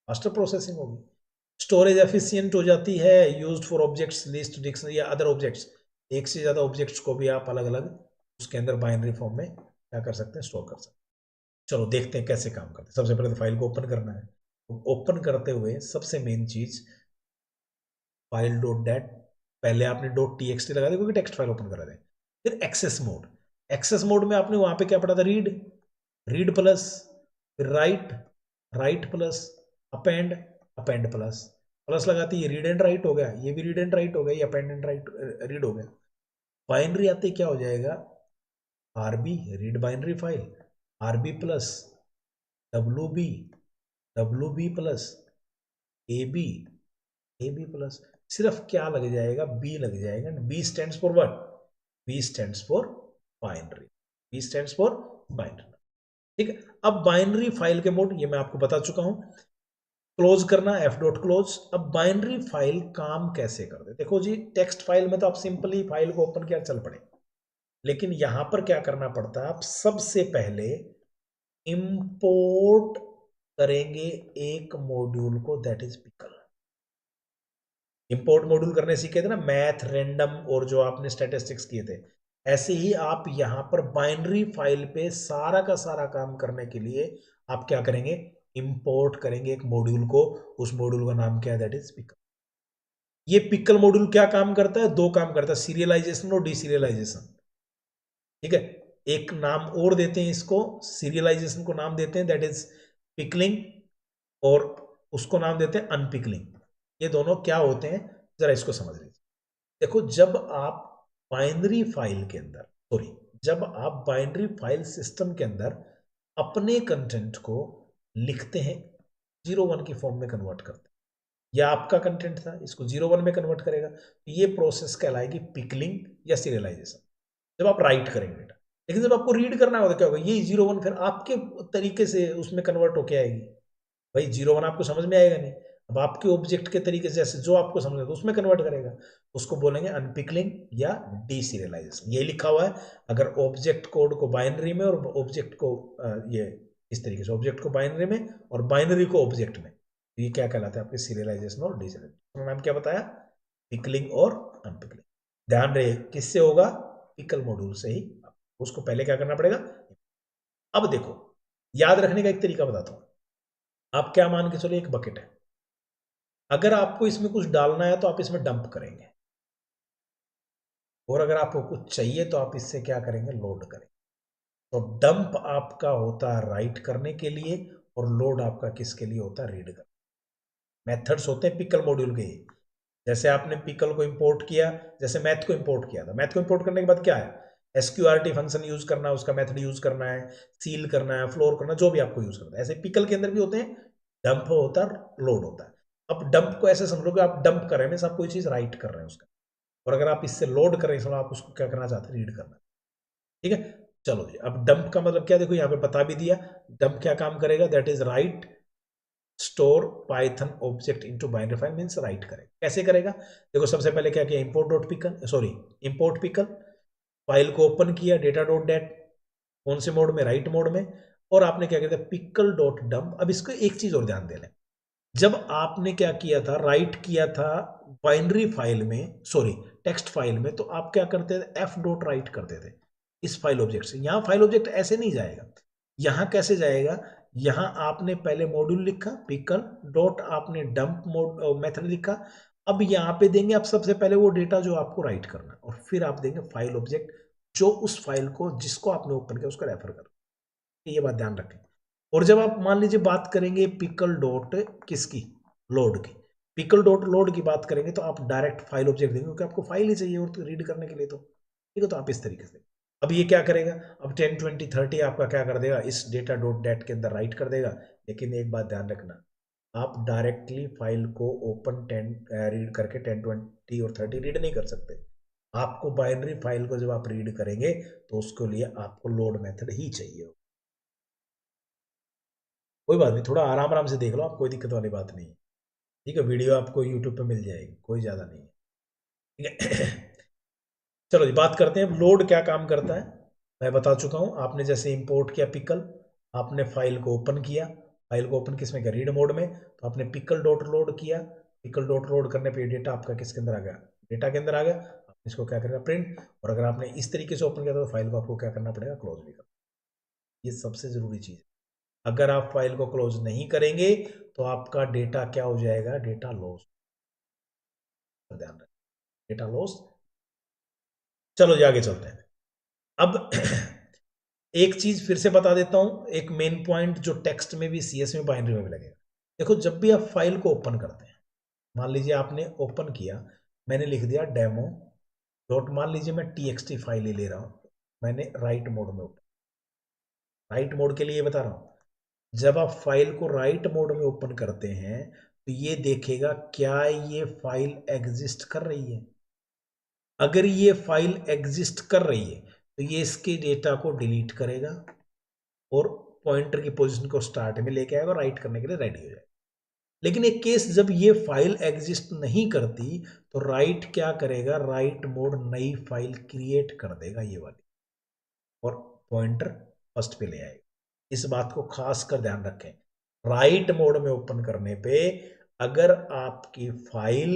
Speaker 1: फास्टर प्रोसेसिंग होगी। स्टोरेज एफिशिएंट हो जाती है, used for objects, list, dictionary या अदर ऑब्जेक्ट्स। एक से ज्यादा ऑब्जेक्ट्स को भी आप अलग अलग उसके अंदर बाइनरी फॉर्म में क्या कर सकते हैं, स्टोर कर सकते हैं। चलो देखते हैं कैसे काम करते हैं। सबसे पहले तो फाइल को ओपन करना है। तो ओपन करते हुए सबसे मेन चीज, फाइल डॉट डैट, पहले आपने डॉट टीएक्सटी लगा दिया क्योंकि टेक्स्ट फाइल ओपन करा दें। फिर एक्सेस मोड, एक्सेस मोड में आपने वहां पे क्या पढ़ा था, रीड, रीड प्लस, फिर right, right plus, append, append plus, plus लगाती है, रीड एंड राइट हो गया, ये भी रीड एंड राइट हो गया, ये अपेंड एंड राइट रीड हो गया। बाइनरी आते क्या हो जाएगा, RB, read binary file, RB plus, W B, W B plus, A B, A B plus. सिर्फ क्या लग जाएगा, बी लग जाएगा। B stands for what, B stands for binary, B stands for binary, ठीक है। अब बाइनरी फाइल के मोड ये मैं आपको बता चुका हूं। क्लोज करना, एफ डॉट क्लोज। अब बाइनरी फाइल काम कैसे करते, देखो जी, टेक्स्ट फाइल में तो आप सिंपली फाइल को ओपन किया, चल पड़े। लेकिन यहां पर क्या करना पड़ता है, आप सबसे पहले इंपोर्ट करेंगे एक मॉड्यूल को, that is pickle. Import module करने सीखे थे ना, मैथ, रैंडम और जो आपने स्टैटिस्टिक्स किए थे, ऐसे ही आप यहां पर बाइनरी फाइल पे सारा का सारा काम करने के लिए आप क्या करेंगे, इंपोर्ट करेंगे एक मॉड्यूल को। उस मॉड्यूल का नाम क्या है, दैट इज पिकल। ये पिकल मॉड्यूल क्या काम करता है, दो काम करता है, सीरियलाइजेशन और डीसीरियलाइजेशन, ठीक है। एक नाम और देते हैं इसको, सीरियलाइजेशन को नाम देते हैं दैट इज पिकलिंग, और उसको नाम देते हैं अनपिकलिंग। ये दोनों क्या होते हैं, जरा इसको समझ लीजिए। देखो, जब आप बाइनरी फाइल के अंदर, सॉरी, जब आप बाइनरी फाइल सिस्टम के अंदर अपने कंटेंट को लिखते हैं, 0 1 की फॉर्म में कन्वर्ट करते हैं, या आपका कंटेंट था इसको 0 1 में कन्वर्ट करेगा, तो ये प्रोसेस कहलाएगी पिकलिंग या सीरियलाइजेशन, जब आप राइट करेंगे डेटा। लेकिन जब आपको रीड करना होगा, क्या होगा, ये 0 1 फिर आपके तरीके से उसमें कन्वर्ट होके आएगी। भाई 0 1 आपको समझ में आएगा नहीं, अब आपके ऑब्जेक्ट के तरीके से जैसे जो आपको समझ आता उसमें कन्वर्ट करेगा, उसको बोलेंगे अनपिकलिंग या डीसीरियलाइजेशन। ये लिखा हुआ है, अगर ऑब्जेक्ट कोड को बाइनरी में और ऑब्जेक्ट को ये इस तरीके से ऑब्जेक्ट को बाइनरी में और बाइनरी को ऑब्जेक्ट में, तो ये क्या कहलाता है आपके सीरियलाइजेशन और डीसीरियलाइजेशन। नाम क्या बताया, पिकलिंग और अनपिकलिंग। ध्यान रहे किससे होगा, पिकल मॉड्यूल से ही। उसको पहले क्या करना पड़ेगा। अब देखो याद रखने का एक तरीका बताता हूं। आप क्या मान के चलो, एक बकेट है, अगर आपको इसमें कुछ डालना है तो आप इसमें डंप करेंगे, और अगर आपको कुछ चाहिए तो आप इससे क्या करेंगे, लोड करेंगे। तो डंप आपका होता है राइट करने के लिए और लोड आपका किसके लिए होता है, रीड करने। मेथड्स होते हैं पिकल मॉड्यूल के। जैसे आपने पिकल को इंपोर्ट किया, जैसे मैथ को इंपोर्ट किया था, मैथ को इंपोर्ट करने के बाद क्या है, एसक्यूआरटी फंक्शन यूज करना है, उसका मेथड यूज करना है, सील करना है, फ्लोर करना, जो भी आपको यूज करना है। ऐसे पिकल के अंदर भी होते हैं, डंप होता है, लोड होता है। अब डंप को ऐसे समझो कि आप डंप कर रहे हैं, आप कोई चीज राइट कर रहे हैं उसका, और अगर आप इससे लोड कर रहे हैं, आप उसको क्या करना चाहते हैं, रीड करना। ठीक है, चलो जी। अब डंप का मतलब क्या, देखो यहाँ पे बता भी दिया। डंप क्या काम करेगा, that is right store Python object into binary file, means right करेगा। कैसे करेगा, देखो सबसे पहले क्या किया, import dot pickle, sorry import pickle, file को ओपन किया, डेटा डॉट डेट, कौन से मोड में, राइट मोड में, और आपने क्या किया, पिकल डॉट डंप। अब इसको एक चीज और ध्यान दे लें, जब आपने क्या किया था, राइट किया था बाइनरी फाइल में, सॉरी टेक्स्ट फाइल में, तो आप क्या करते थे, एफ डॉट राइट करते थे इस फाइल ऑब्जेक्ट से। यहां फाइल ऑब्जेक्ट ऐसे नहीं जाएगा, यहां कैसे जाएगा, यहां आपने पहले मॉड्यूल लिखा पिकल डॉट, आपने डंप मोड मेथड लिखा। अब यहां पे देंगे आप सबसे पहले वो डेटा जो आपको राइट करना, और फिर आप देंगे फाइल ऑब्जेक्ट जो उस फाइल को जिसको आपने ओपन किया उसका रेफर कर। ये बात ध्यान रखें। और जब आप मान लीजिए बात करेंगे पिकल डॉट किसकी, लोड की, पिकल डॉट लोड की बात करेंगे, तो आप डायरेक्ट फाइल ऑब्जेक्ट देंगे, क्योंकि आपको फाइल ही चाहिए और तो रीड करने के लिए, तो ठीक है। तो आप इस तरीके से, अब ये क्या करेगा, अब 10 20 30 आपका क्या कर देगा, इस डेटा डॉट डेट के अंदर राइट कर देगा। लेकिन एक बात ध्यान रखना, आप डायरेक्टली फाइल को ओपन 10 रीड करके 10 20 और 30 रीड नहीं कर सकते। आपको बाइनरी फाइल को जब आप रीड करेंगे तो उसके लिए आपको लोड मेथड ही चाहिए। कोई बात नहीं, थोड़ा आराम आराम से देख लो आप, कोई दिक्कत वाली बात नहीं है। ठीक है, वीडियो आपको यूट्यूब पे मिल जाएगी, कोई ज़्यादा नहीं है। ठीक है। चलो जी, बात करते हैं लोड क्या काम करता है। मैं बता चुका हूँ, आपने जैसे इंपोर्ट किया पिकल, आपने फाइल को ओपन किया, फाइल को ओपन किस में किया, रीड मोड में, तो आपने पिकल डॉट लोड किया। पिकल डॉट लोड करने पे डेटा आपका किसके अंदर आ गया, डेटा के अंदर आ गया। आप इसको क्या करेगा, प्रिंट। और अगर आपने इस तरीके से ओपन किया था तो फाइल को आपको क्या करना पड़ेगा, क्लोज भी करना। ये सबसे जरूरी चीज़ है। अगर आप फाइल को क्लोज नहीं करेंगे तो आपका डेटा क्या हो जाएगा, डेटा लॉस। ध्यान रखें, डेटा लॉस। चलो जी आगे चलते हैं। अब एक चीज फिर से बता देता हूं, एक मेन पॉइंट जो टेक्स्ट में भी, सीएस में, बाइनरी में भी लगेगा। देखो जब भी आप फाइल को ओपन करते हैं, मान लीजिए आपने ओपन किया, मैंने लिख दिया डेमो डॉट, मान लीजिए मैं टीएक्सटी फाइल ही ले रहा हूं, मैंने राइट मोड में ओपन, राइट मोड के लिए बता रहा हूं, जब आप फाइल को राइट मोड में ओपन करते हैं तो ये देखेगा क्या ये फाइल एग्जिस्ट कर रही है। अगर ये फाइल एग्जिस्ट कर रही है तो ये इसके डेटा को डिलीट करेगा और पॉइंटर की पोजीशन को स्टार्ट में लेके आएगा और राइट करने के लिए रेडी हो जाएगा। लेकिन एक केस जब ये फाइल एग्जिस्ट नहीं करती तो राइट क्या करेगा, राइट मोड नई फाइल क्रिएट कर देगा ये वाली, और पॉइंटर फर्स्ट पे ले आएगा। इस बात को खास कर ध्यान रखें, राइट मोड में ओपन करने पे अगर आपकी फाइल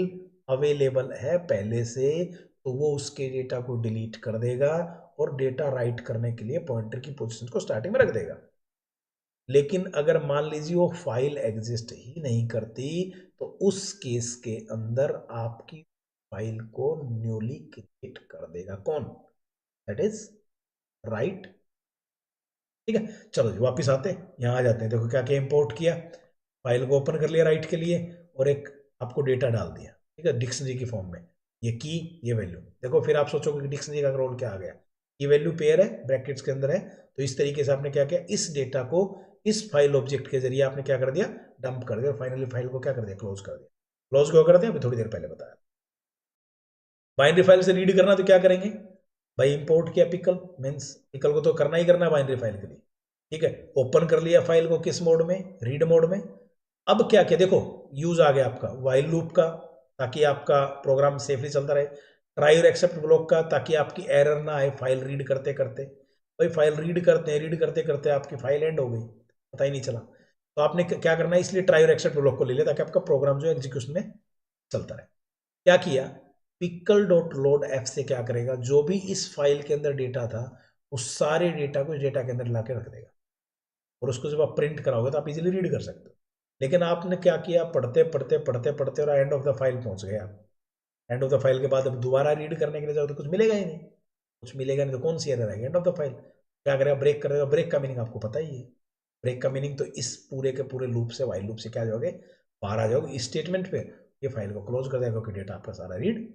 Speaker 1: अवेलेबल है पहले से तो वो उसके डेटा को डिलीट कर देगा और डेटा राइट करने के लिए पॉइंटर की पोजीशन को स्टार्टिंग में रख देगा। लेकिन अगर मान लीजिए वो फाइल एग्जिस्ट ही नहीं करती तो उस केस के अंदर आपकी फाइल को न्यूली क्रिएट कर देगा कौन, दैट इज राइट। ठीक है, चलो जी वापिस आते हैं, यहाँ आ जाते हैं। देखो क्या क्या इंपोर्ट किया, फाइल को ओपन कर लिया राइट के लिए, और एक आपको डेटा डाल दिया, ठीक है, डिक्शनरी की फॉर्म में, ये की, ये वैल्यू। देखो फिर आप सोचोगे कि डिक्शनरी का रोल क्या आ गया, की वैल्यू पेयर है, ब्रैकेट्स के अंदर है, तो इस तरीके से आपने क्या किया, इस डेटा को इस फाइल ऑब्जेक्ट के जरिए आपने क्या कर दिया, डंप कर दिया, फाइनली फाइल को क्या कर दिया, क्लोज कर दिया। क्लोज क्यों करते हैं, अभी थोड़ी देर पहले बताया। बाइनरी फाइल से रीड करना तो क्या करेंगे भाई, इंपोर्ट किया पिकल, मीन्स पिकल को तो करना ही करना है बाइनरी फाइल के लिए। ठीक है, ओपन कर लिया फाइल को किस मोड में, रीड मोड में, अब क्या किया, देखो यूज आ गया आपका वाइल लूप का, ताकि आपका प्रोग्राम सेफली चलता रहे। ट्राई और एक्सेप्ट ब्लॉक का, ताकि आपकी एरर ना आए फाइल रीड करते करते। भाई फाइल रीड करते हैं, रीड करते करते आपकी फाइल एंड हो गई, पता ही नहीं चला। तो आपने क्या करना है, इसलिए ट्राई और एक्सेप्ट ब्लॉक को ले लिया, ताकि आपका प्रोग्राम जो एग्जीक्यूशन में चलता रहे। क्या किया, पिकल डॉट लोड एफ से क्या करेगा, जो भी इस फाइल के अंदर डेटा था उस सारे डेटा को इस डेटा के अंदर ला के रख देगा, और उसको जब आप प्रिंट कराओगे तो आप इजीली रीड कर सकते हो। लेकिन आपने क्या किया, पढ़ते पढ़ते पढ़ते पढ़ते और एंड ऑफ द फाइल पहुंच गए आप। एंड ऑफ द फाइल के बाद अब दोबारा रीड करने के लिए जाओ तो कुछ मिलेगा ही नहीं, कुछ मिलेगा नहीं तो कौन सी एरर आएगी, एंड ऑफ द फाइल। क्या करेगा, ब्रेक करेगा। ब्रेक का मीनिंग आपको पता ही है, ब्रेक का मीनिंग तो इस पूरे के पूरे लूप से, वाइल लूप से क्या जाओगे, बाहर आ जाओगे इस स्टेटमेंट पे, ये फाइल को क्लोज कर देगा, क्योंकि डेटा आपका सारा रीड।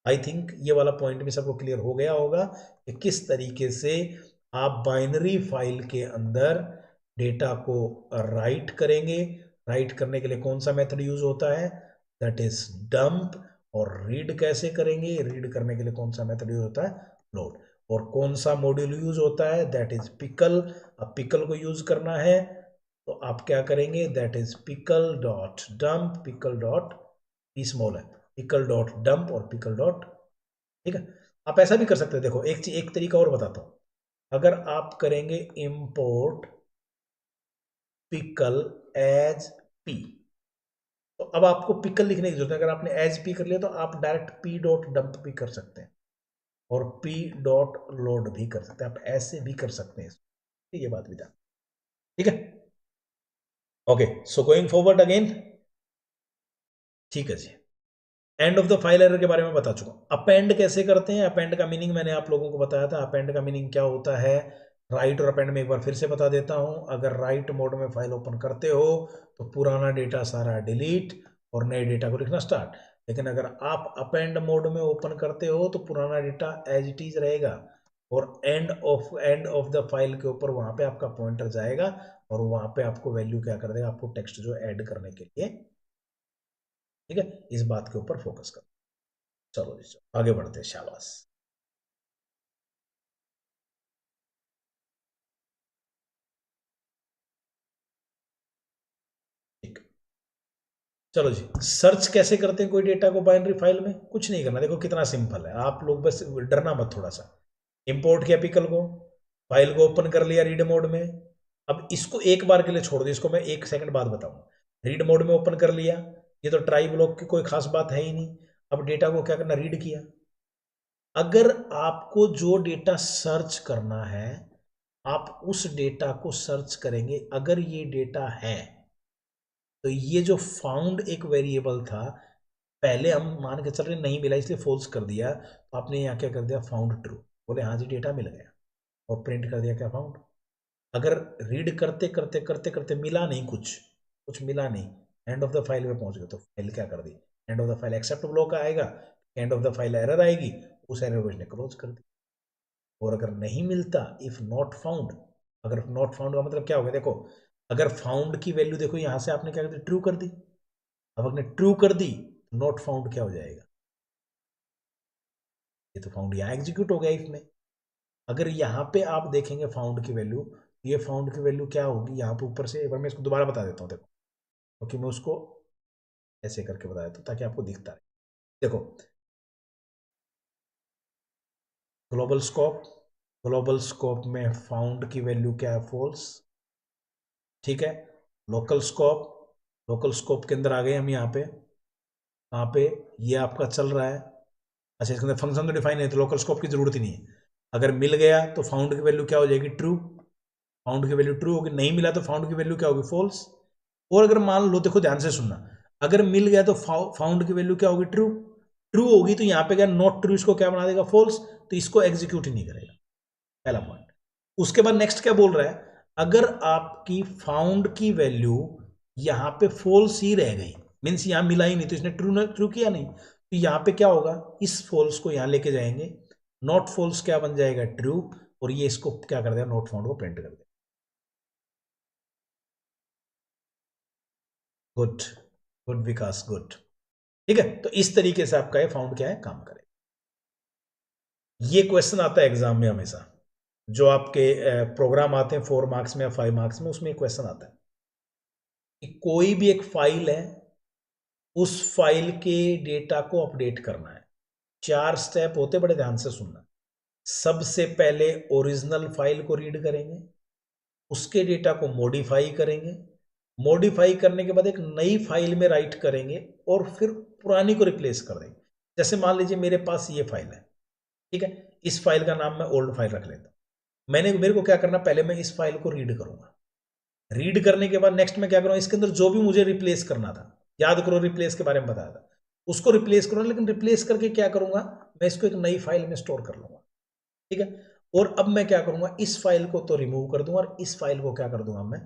Speaker 1: आई थिंक ये वाला पॉइंट भी सबको क्लियर हो गया होगा कि किस तरीके से आप बाइनरी फाइल के अंदर डेटा को राइट करेंगे। राइट करने के लिए कौन सा मेथड यूज होता है, दैट इज डंप। और रीड कैसे करेंगे, रीड करने के लिए कौन सा मेथड यूज होता है, लोड। और कौन सा मॉड्यूल यूज होता है, दैट इज पिकल। अब पिकल को यूज करना है तो आप क्या करेंगे, that is pickle dot dump, pickle dot P small है, पिकल डॉट डंप और पिकल डॉट। ठीक है, आप ऐसा भी कर सकते हैं। देखो एक चीज, एक तरीका और बताता हूं। अगर आप करेंगे इंपोर्ट पिकल एज पी, तो अब आपको पिकल लिखने की जरूरत है। अगर आपने एज पी कर लिया तो आप डायरेक्ट पी डॉट डंप भी कर सकते हैं, और पी डॉट लोड भी कर सकते हैं, आप ऐसे भी कर सकते हैं। ये बात भी था, ठीक है। Okay, so going forward again, ठीक है जी। End of the file error के बारे में बता चुका हूं। अपेंड कैसे करते हैं, अपेंड का मीनिंग मैंने आप लोगों को बताया था। अपेंड का मीनिंग क्या होता है, राइट और अपेंड में एक बार फिर से बता देता हूं। अगर राइट मोड में फाइल ओपन करते हो तो पुराना डेटा सारा डिलीट और नए डेटा को लिखना स्टार्ट। लेकिन अगर आप अपेंड मोड में ओपन करते हो तो पुराना डेटा एज इट इज रहेगा, और एंड ऑफ द फाइल के ऊपर वहां पे आपका पॉइंटर जाएगा, और वहां पे आपको वैल्यू क्या कर देगा, आपको टेक्स्ट जो ऐड करने के लिए। ठीक है, इस बात के ऊपर फोकस कर। चलो जी, चलो आगे बढ़ते हैं, शाबाश। ठीक, चलो जी, सर्च कैसे करते हैं कोई डेटा को बाइनरी फाइल में, कुछ नहीं करना। देखो कितना सिंपल है, आप लोग बस डरना मत थोड़ा सा। इंपोर्ट किया पिकल को, फाइल को ओपन कर लिया रीड मोड में। अब इसको एक बार के लिए छोड़ दो, इसको मैं 1 सेकंड बाद बताऊंगा। रीड मोड में ओपन कर लिया, ये तो ट्राई ब्लॉक की कोई खास बात है ही नहीं। अब डेटा को क्या करना, रीड किया। अगर आपको जो डेटा सर्च करना है, आप उस डेटा को सर्च करेंगे। अगर ये डेटा है तो ये जो फाउंड एक वेरिएबल था, पहले हम मान के चल रहे नहीं मिला इसलिए फॉल्स कर दिया, तो आपने यहाँ क्या कर दिया, फाउंड ट्रू। बोले हाँ जी डेटा मिल गया, और प्रिंट कर दिया क्या, फाउंड। अगर रीड करते करते करते करते मिला नहीं, कुछ कुछ मिला नहीं, एंड ऑफ द फाइल में पहुंच गए, तो फाइल क्या कर दी, end of the file except block आएगा, end of the file error आएगी, उस एरर को इसने क्लोज कर दी। और अगर नहीं मिलता, इफ नॉट फाउंड, अगर नॉट फाउंड का मतलब क्या हो गया, देखो अगर फाउंड की वैल्यू देखो यहां से आपने क्या कर दी, ट्रू कर दी। अब आपने ट्रू कर दी, नॉट फाउंड क्या हो जाएगा, ये तो फाउंड यहां एग्जीक्यूट हो गया इफ में। अगर यहाँ पे आप देखेंगे फाउंड की वैल्यू, ये फाउंड की वैल्यू क्या होगी, यहाँ पे ऊपर से एक बार मैं इसको दोबारा बता देता हूँ। देखो क्योंकि मैं उसको ऐसे करके बता देता हूँ ताकि आपको दिखता रहे। देखो ग्लोबल स्कोप, ग्लोबल स्कोप में फाउंड की वैल्यू क्या है, फॉल्स। ठीक है, लोकल स्कोप, लोकल स्कोप के अंदर आ गए हम यहाँ पे, यहाँ पे ये आपका चल रहा है। अच्छा, इसके अंदर फंक्शन तो डिफाइन है तो लोकल स्कोप की जरूरत ही नहीं है। अगर मिल गया तो फाउंड की वैल्यू क्या हो जाएगी, ट्रू। फाउंड की वैल्यू ट्रू होगी, नहीं मिला तो फाउंड की वैल्यू क्या होगी, फॉल्स। और अगर मान लो, देखो ध्यान से सुनना, अगर मिल गया तो फाउंड की वैल्यू क्या होगी, ट्रू। ट्रू होगी तो यहाँ पे क्या, नॉट ट्रू, इसको क्या बना देगा, फॉल्स। तो इसको एग्जीक्यूट ही नहीं करेगा, पहला पॉइंट। उसके बाद नेक्स्ट क्या बोल रहा है, अगर आपकी फाउंड की वैल्यू यहां पे फॉल्स ही रह गई, मीन्स यहां मिला ही नहीं, तो इसने ट्रू ट्रू किया नहीं, तो यहां पे क्या होगा, इस फॉल्स को यहां लेके जाएंगे, नॉट फॉल्स क्या बन जाएगा, ट्रू। और ये इसको क्या कर देगा, नॉट फाउंड को प्रिंट कर देगा। गुड, गुड विकास, गुड। ठीक है, तो इस तरीके से आपका ये फाउंड क्या है, काम करे। ये क्वेश्चन आता है एग्जाम में हमेशा, जो आपके प्रोग्राम आते हैं 4 मार्क्स में या 5 मार्क्स में, उसमें क्वेश्चन आता है। कि कोई भी एक फाइल है, उस फाइल के डेटा को अपडेट करना है। 4 स्टेप होते, बड़े ध्यान से सुनना। सबसे पहले ओरिजिनल फाइल को रीड करेंगे, उसके डेटा को मॉडिफाई करेंगे, मॉडिफाई करने के बाद एक नई फाइल में राइट करेंगे और फिर पुरानी को रिप्लेस कर देंगे। जैसे मान लीजिए मेरे पास ये फाइल है, ठीक है, इस फाइल का नाम मैं ओल्ड फाइल रख लेता हूं। मेरे को क्या करना, पहले मैं इस फाइल को रीड करूंगा। रीड करने के बाद नेक्स्ट में क्या करूंगा, इसके अंदर जो भी मुझे रिप्लेस करना था, याद करो रिप्लेस के बारे में बताया था, उसको रिप्लेस करूंगा। लेकिन रिप्लेस करके क्या करूंगा, मैं इसको एक नई फाइल में स्टोर कर लूंगा, ठीक है। और अब मैं क्या करूंगा, इस फाइल को तो रिमूव कर दूंगा और इस फाइल को क्या कर दूंगा, मैं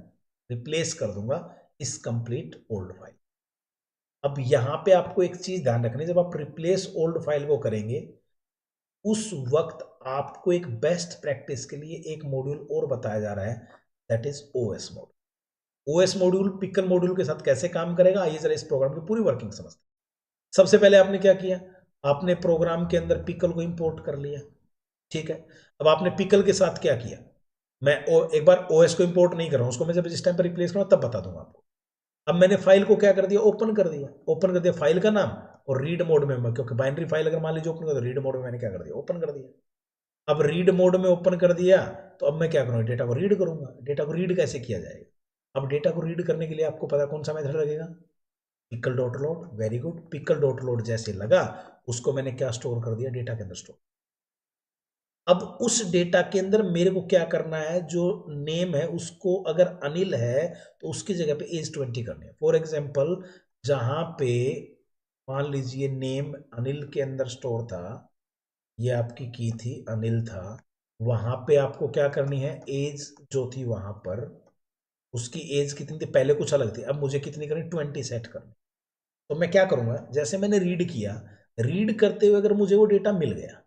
Speaker 1: रिप्लेस कर दूंगा इस कंप्लीट ओल्ड फाइल। अब यहां पे आपको एक चीज ध्यान रखनी, जब आप रिप्लेस ओल्ड फाइल को करेंगे, उस वक्त आपको एक बेस्ट प्रैक्टिस के लिए एक मॉड्यूल और बताया जा रहा है, that is OS module. OS module pickle module के साथ कैसे काम करेगा, आइए जरा इस प्रोग्राम की पूरी वर्किंग समझते हैं। सबसे पहले आपने क्या किया, आपने प्रोग्राम के अंदर पिकल को इंपोर्ट कर लिया, ठीक है। अब आपने पिकल के साथ क्या किया, मैं एक बार ओएस को इंपोर्ट नहीं कर रहा हूं, उसको मैं जब जिस टाइम पर रिप्लेस करूंगा तब बता दूंगा आपको। अब मैंने फाइल को क्या कर दिया, ओपन कर दिया फाइल का नाम, और रीड मोड में, क्योंकि बाइनरी फाइल अगर मान लीजिए ओपन कर, तो रीड मोड में मैंने क्या कर दिया, ओपन कर दिया। अब रीड मोड में ओपन कर दिया, तो अब मैं क्या करूंगा, डेटा को रीड करूंगा। डेटा को रीड कैसे किया जाएगा, अब डेटा को रीड करने के लिए आपको पता कौन सा मेथड लगेगा, pickle dot load. Very good, pickle dot load जैसे लगा, उसको मैंने क्या स्टोर कर दिया, डेटा के अंदर स्टोर। अब उस डेटा के अंदर मेरे को क्या करना है, जो नेम है उसको अगर अनिल है तो उसकी जगह पे एज 20 करनी है। फॉर एग्जाम्पल, जहां पे मान लीजिए नेम अनिल के अंदर स्टोर था, ये आपकी की थी अनिल था, वहां पे आपको क्या करनी है, एज जो थी वहां पर, उसकी एज कितनी थी, पहले कुछ अलग थी, अब मुझे कितनी करनी, 20 सेट करनी। तो मैं क्या करूंगा, जैसे मैंने रीड किया, रीड करते हुए अगर मुझे वो डेटा मिल गया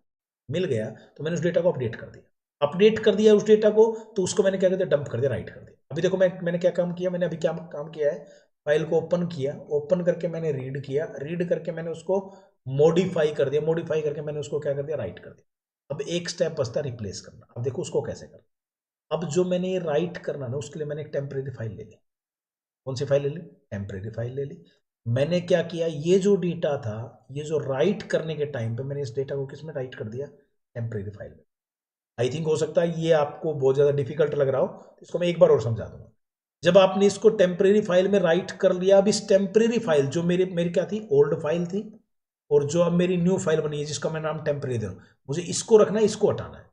Speaker 1: तो मैंने उस डेटा को अपडेट कर दिया उस डेटा को, तो उसको मैंने क्या कर दिया, डंप कर दिया, राइट कर दिया। अभी देखो मैंने क्या काम किया, मैंने अभी क्या काम किया है, फाइल को ओपन किया, ओपन करके मैंने रीड करके मैंने उसको मॉडिफाई करके मैंने उसको क्या कर दिया, राइट कर दिया। अब एक स्टेप बचता है रिप्लेस करना। अब देखो उसको कैसे करना। अब जो मैंने ये राइट करना ना, उसके लिए मैंने एक टेम्परेरी फाइल ले ली। कौन सी फाइल ले ली, टेम्परेरी फाइल ले ली। मैंने क्या किया, ये जो डेटा था, ये जो राइट करने के टाइम पे मैंने इस डेटा को किस में राइट कर दिया, टेम्परेरी फाइल में। आई थिंक हो सकता है ये आपको बहुत ज्यादा डिफिकल्ट लग रहा हो, तो इसको मैं एक बार और समझा दूंगा। जब आपने इसको टेम्परेरी फाइल में राइट कर लिया, अब इस टेम्परेरी फाइल जो मेरी मेरी क्या थी, ओल्ड फाइल थी, और जो अब मेरी न्यू फाइल बनी है जिसका मैं नाम टेम्परेरी दे रहा हूं, मुझे इसको रखना है, इसको हटाना है।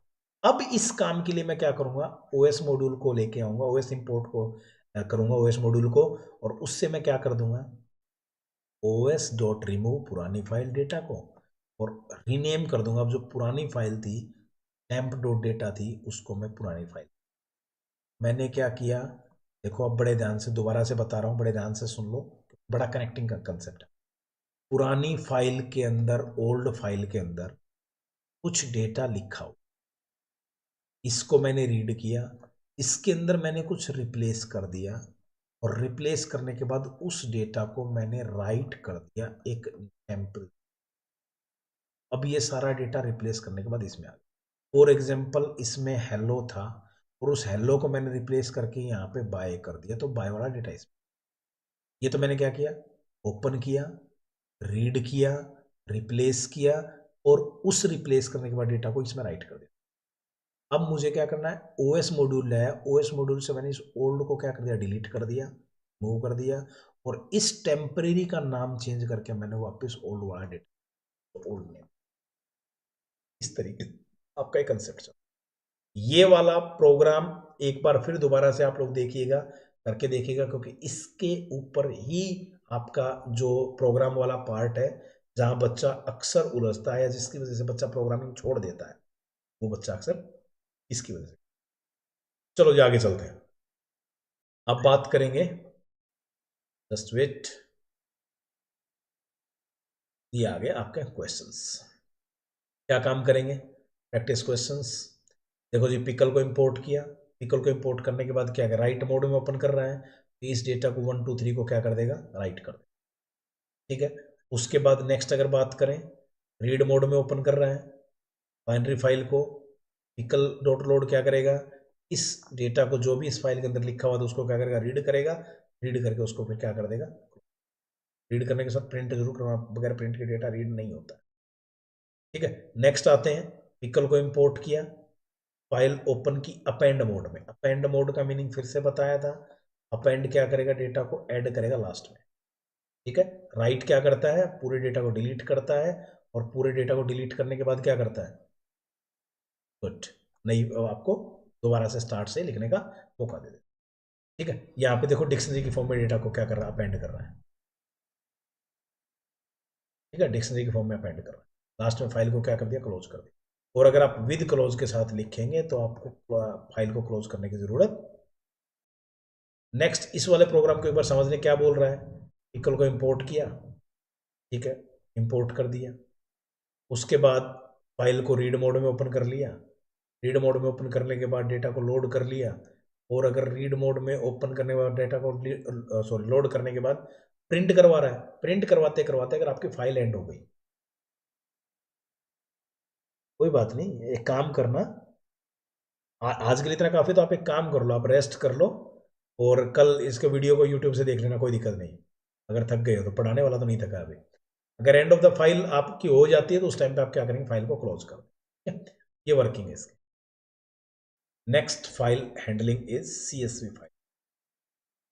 Speaker 1: अब इस काम के लिए मैं क्या करूंगा, ओएस मॉड्यूल को लेके आऊंगा, ओएस इंपोर्ट को करूंगा, ओएस मॉड्यूल को, और उससे मैं क्या कर दूंगा, ओएस डॉट रिमूव पुरानी फाइल डेटा को, और रीनेम कर दूंगा। अब जो पुरानी फाइल थी, टेम्प डॉट डेटा थी, उसको मैं पुरानी फाइल। मैंने क्या किया, देखो अब बड़े ध्यान से दोबारा से बता रहा हूं, बड़े ध्यान से सुन लो, बड़ा कनेक्टिंग का कंसेप्ट है। पुरानी फाइल के अंदर, ओल्ड फाइल के अंदर कुछ डेटा लिखा हो, इसको मैंने रीड किया, इसके अंदर मैंने कुछ रिप्लेस कर दिया, और रिप्लेस करने के बाद उस डेटा को मैंने राइट कर दिया एक टेम्पल। अब ये सारा डेटा रिप्लेस करने के बाद इसमें आ गया। फॉर एग्जाम्पल, इसमें हेलो था, और उस हेलो को मैंने रिप्लेस करके यहाँ पे बाय कर दिया, तो बाय वाला डेटा इसमें। ये तो मैंने क्या किया, ओपन किया, रीड किया, रिप्लेस किया, और उस रिप्लेस करने के बाद डेटा को इसमें राइट कर दिया। अब मुझे क्या करना है, ओएस मॉड्यूल है, ओएस मॉड्यूल से मैंने इस ओल्ड को क्या कर दिया, डिलीट कर दिया, मूव कर दिया, और इस टेम्परेरी का नाम चेंज करके मैंने वापस ओल्ड वाला डेटा, ओल्ड नेम, इस तरीके से आपका एक कंसेप्ट चल। ये वाला प्रोग्राम एक बार फिर दोबारा से आप लोग देखिएगा, करके देखिएगा, क्योंकि इसके ऊपर ही आपका जो प्रोग्राम वाला पार्ट है, जहां बच्चा अक्सर उलझता है या जिसकी वजह से बच्चा प्रोग्रामिंग छोड़ देता है, वो बच्चा अक्सर इसकी वजह से। चलो जी आगे चलते हैं। अब बात करेंगे, जस्ट वेट, ये आ गए आपके क्वेश्चंस। क्या काम करेंगे, प्रैक्टिस क्वेश्चंस। देखो जी, पिकल को इंपोर्ट किया, पिकल को इंपोर्ट करने के बाद क्या, राइट मोड में ओपन कर रहा है, तो इस डेटा को 1 2 3 को क्या कर देगा, राइट कर देगा, ठीक है। उसके बाद नेक्स्ट अगर बात करें, रीड मोड में ओपन कर रहा है बाइनरी फाइल को, पिकल डॉट लोड क्या करेगा, इस डेटा को जो भी इस फाइल के अंदर लिखा हुआ था उसको क्या करेगा, रीड करेगा, रीड करके उसको फिर क्या कर देगा, रीड करने के साथ प्रिंट जरूर करना, बगैर प्रिंट के डेटा रीड नहीं होता। ठीक है, नेक्स्ट आते हैं, पिकल को इंपोर्ट किया, फाइल ओपन की अपेंड मोड में। अपेंड मोड का मीनिंग फिर से बताया था, अपेंड क्या करेगा, डेटा को ऐड करेगा लास्ट में। ठीक है, राइट क्या करता है, पूरे डेटा को डिलीट करता है, और पूरे डेटा को डिलीट करने के बाद क्या करता है, गुड, नहीं आपको दोबारा से स्टार्ट से लिखने का मौका दे दे। ठीक है, यहाँ पे देखो डिक्शनरी की फॉर्म में डेटा को क्या कर रहा है, अपेंड कर रहा है। ठीक है, डिक्शनरी के फॉर्म में अपेंड कर रहा है, लास्ट में फाइल को क्या कर दिया, क्लोज कर दिया। और अगर आप विद क्लोज के साथ लिखेंगे तो आपको फाइल को क्लोज करने की जरूरत। नेक्स्ट, इस वाले प्रोग्राम को एक बार समझने क्या बोल रहा है, इक्वल को इंपोर्ट किया, ठीक है, इंपोर्ट कर दिया, उसके बाद फाइल को रीड मोड में ओपन कर लिया, रीड मोड में ओपन करने के बाद डेटा को लोड कर लिया, और अगर रीड मोड में ओपन करने के बाद डेटा को सॉरी लोड करने के बाद प्रिंट करवा रहा है, प्रिंट करवाते करवाते अगर आपकी फाइल एंड हो गई, कोई बात नहीं, एक काम करना, आज के लिए इतना काफी, तो आप एक काम कर लो, आप रेस्ट कर लो, और कल इसके वीडियो को यूट्यूब से देख लेना, कोई दिक्कत नहीं। अगर थक गए हो तो, पढ़ाने वाला तो नहीं थका अभी। अगर एंड ऑफ द फाइल आपकी हो जाती है तो उस टाइम पे आप क्या करेंगे, फाइल को क्लोज कर दें। ये वर्किंग है इसकी। Next file handling is CSV file.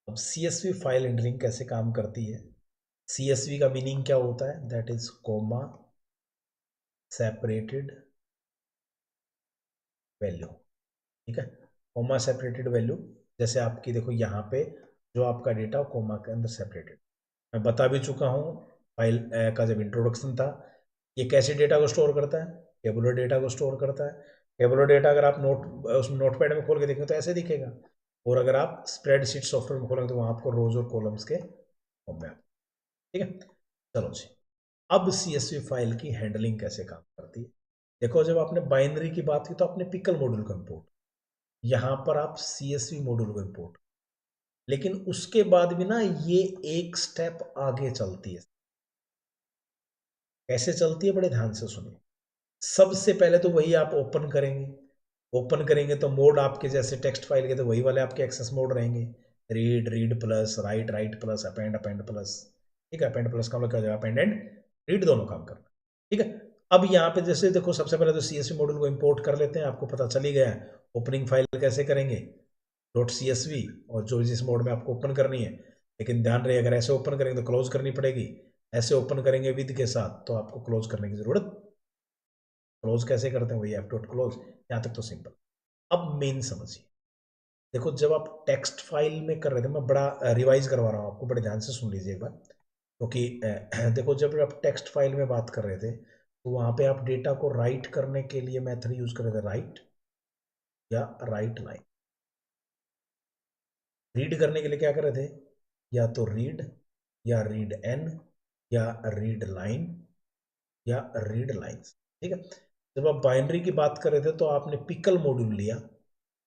Speaker 1: अब CSV फाइल हैंडलिंग कैसे काम करती है, CSV का मीनिंग क्या होता है, that is coma separated value. ठीक है, कोमा सेपरेटेड वैल्यू, जैसे आपकी देखो यहाँ पे जो आपका डेटा कोमा के अंदर सेपरेटेड, मैं बता भी चुका हूँ फाइल का जब इंट्रोडक्शन था, ये कैसे डेटा को स्टोर करता है, टेबुलर डेटा को स्टोर करता है। टेबुलर डेटा अगर आप उस नोटपैड में खोल के देखेंगे तो ऐसे दिखेगा, और अगर आप स्प्रेडशीट सॉफ्टवेयर में खोलेंगे तो वहाँ आपको रोज और कॉलम्स के फॉर्म में। ठीक है, चलो जी, अब CSV फाइल की हैंडलिंग कैसे काम करती है। देखो, जब आपने बाइनरी की बात की तो आपने पिकल मॉड्यूल को इंपोर्ट, यहाँ पर आप CSV मॉड्यूल को इंपोर्ट, लेकिन उसके बाद भी ना ये एक स्टेप आगे चलती है। कैसे चलती है, बड़े ध्यान से सुनिए। सबसे पहले तो वही आप ओपन करेंगे, ओपन करेंगे तो मोड आपके जैसे टेक्स्ट फाइल के तो वही वाले आपके एक्सेस मोड रहेंगे, read, read plus, right, right plus, append, append plus. ठीक है, अपेंड प्लस का मतलब क्या हो जाएगा, अपेंड एंड रीड दोनों काम करना। ठीक है, अब यहाँ पे जैसे देखो, सबसे पहले तो CSV मॉड्यूल को इंपोर्ट कर लेते हैं, आपको पता चल ही गया है ओपनिंग फाइल कैसे करेंगे, .csv, और जो जिस मोड में आपको ओपन करनी है। लेकिन ध्यान रहे, अगर ऐसे ओपन करेंगे तो क्लोज करनी पड़ेगी, ऐसे ओपन करेंगे विद के साथ तो आपको क्लोज करने की जरूरत। क्लोज कैसे करते हैं, वही एफ डॉट क्लोज, यहाँ तक तो सिंपल। अब मेन समझिए, देखो जब आप टेक्स्ट फाइल में कर रहे थे, मैं बड़ा रिवाइज करवा रहा हूँ आपको, बड़े ध्यान से सुन लीजिए एक बार, क्योंकि देखो जब आप टेक्स्ट फाइल में बात कर रहे थे तो वहां पे आप डेटा को राइट करने के लिए मेथड यूज कर रहे थे, राइट या राइट लाइन। रीड करने के लिए क्या कर रहे थे, या तो रीड, या रीड एन, या रीड लाइन, या रीड लाइंस। ठीक है, जब आप बाइनरी की बात कर रहे थे तो आपने पिकल मॉड्यूल लिया,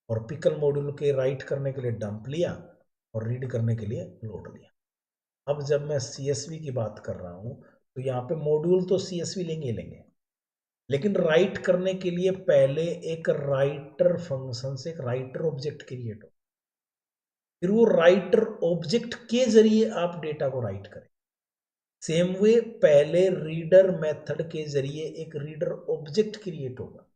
Speaker 1: और पिकल मॉड्यूल के राइट करने के लिए डंप लिया, और रीड करने के लिए लोड लिया। अब जब मैं CSV की बात कर रहा हूं तो यहाँ पे मॉड्यूल तो CSV लेंगे लेंगे, लेकिन राइट करने के लिए पहले एक राइटर फंक्शन से एक राइटर ऑब्जेक्ट क्रिएट हो, फिर वो राइटर ऑब्जेक्ट के जरिए आप डेटा को राइट करें। सेम वे पहले रीडर मेथड के जरिए एक रीडर ऑब्जेक्ट क्रिएट होगा,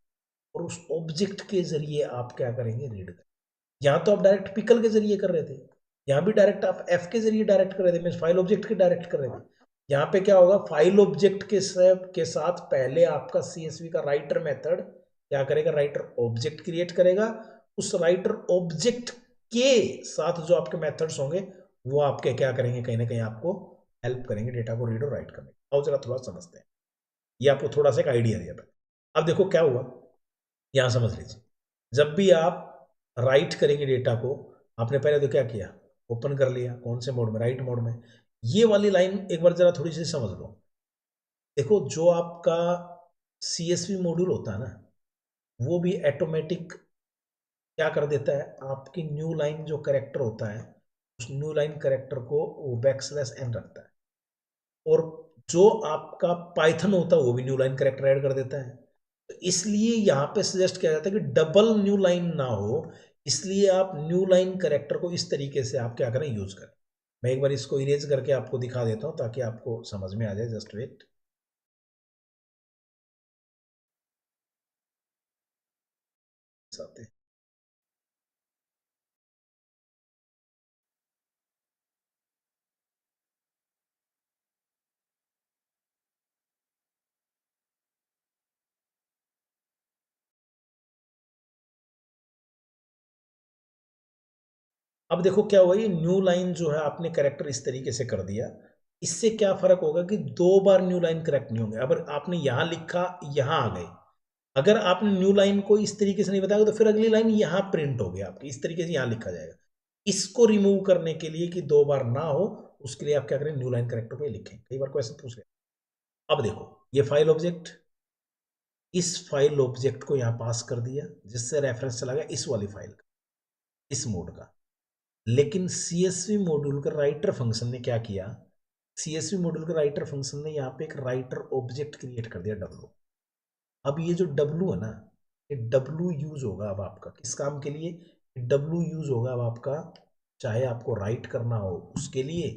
Speaker 1: और उस ऑब्जेक्ट के जरिए आप क्या करेंगे, रीड करेंगे। यहां तो आप डायरेक्ट पिकल के जरिए कर रहे थे, यहां भी डायरेक्ट आप एफ के जरिए डायरेक्ट कर रहे थे, मीन फाइल ऑब्जेक्ट के डायरेक्ट कर रहे थे। यहाँ पे क्या होगा, फाइल ऑब्जेक्ट के साथ पहले आपका CSV का राइटर मेथड क्या करेगा, राइटर ऑब्जेक्ट क्रिएट करेगा, उस राइटर ऑब्जेक्ट के साथ जो आपके मेथड्स होंगे वो आपके क्या करेंगे, कहीं ना कहीं आपको हेल्प करेंगे डेटा को रीड और राइट करने। आओ जरा थोड़ा समझते हैं, ये आपको थोड़ा सा एक आइडिया दिया। अब देखो क्या हुआ, यहां समझ लीजिए, जब भी आप राइट करेंगे डेटा को, आपने पहले तो क्या किया, ओपन कर लिया, कौन से मोड में, राइट मोड में। ये वाली लाइन एक बार जरा थोड़ी सी समझ लो। देखो जो आपका CSV मॉड्यूल होता है ना, वो भी ऑटोमेटिक क्या कर देता है, आपकी न्यू लाइन जो करेक्टर होता है, उस न्यू लाइन करेक्टर को वो बैकस्लैश n रखता है, और जो आपका पाइथन होता है वो भी न्यू लाइन करेक्टर ऐड कर देता है। तो इसलिए यहां पे सजेस्ट किया जाता है कि डबल न्यू लाइन ना हो, इसलिए आप न्यू लाइन करेक्टर को इस तरीके से आप क्या करें, यूज करें। मैं एक बार इसको इरेज करके आपको दिखा देता हूं ताकि आपको समझ में आ जाए। Just wait. अब देखो क्या हुआ, ये न्यू लाइन जो है आपने करेक्टर इस तरीके से कर दिया, इससे क्या फर्क होगा कि 2 बार न्यू लाइन करेक्ट नहीं होंगे। अगर आपने यहां लिखा, यहां आ गए, अगर आपने न्यू लाइन को इस तरीके से नहीं बताया तो फिर अगली लाइन यहां प्रिंट हो गया आपकी, इस तरीके से यहां लिखा जाएगा। इसको रिमूव करने के लिए कि 2 बार ना हो, उसके लिए आप क्या करें, न्यू लाइन करेक्टर पे लिखें। कई बार क्वेश्चन पूछ रहे। अब देखो ये फाइल ऑब्जेक्ट, इस फाइल ऑब्जेक्ट को यहां पास कर दिया जिससे रेफरेंस चला गया इस वाली फाइल का, इस मोड का। लेकिन सीएसवी मॉड्यूल का राइटर फंक्शन ने क्या किया, सीएसवी मॉड्यूल का राइटर फंक्शन ने यहाँ पे एक राइटर ऑब्जेक्ट क्रिएट कर दिया डब्लू। अब ये जो डब्लू है ना, ये डब्लू यूज होगा अब आपका किस काम के लिए, डब्लू यूज होगा अब आपका, चाहे आपको राइट करना हो उसके लिए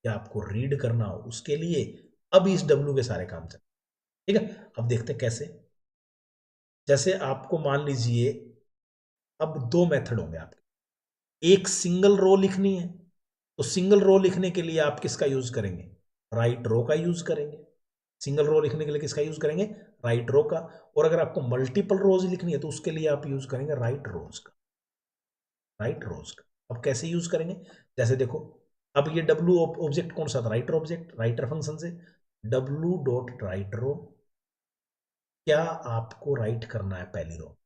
Speaker 1: या आपको रीड करना हो उसके लिए। अब इस डब्लू के सारे काम चल, ठीक है। अब देखते हैं कैसे। जैसे आपको मान लीजिए अब 2 मेथड होंगे आपके, एक सिंगल रो लिखनी है, तो सिंगल रो लिखने के लिए आप किसका यूज करेंगे, राइट रो का यूज करेंगे। सिंगल रो लिखने के लिए किसका यूज करेंगे, राइट रो का। और अगर आपको मल्टीपल रोज लिखनी है तो उसके लिए आप यूज करेंगे राइट रोज का, राइट रोज का। अब कैसे यूज करेंगे, जैसे देखो, अब ये डब्लू ऑब्जेक्ट कौन सा था, राइटर ऑब्जेक्ट, राइटर फंक्शन से डब्लू डॉट राइट रो, क्या आपको राइट करना है पहली रो,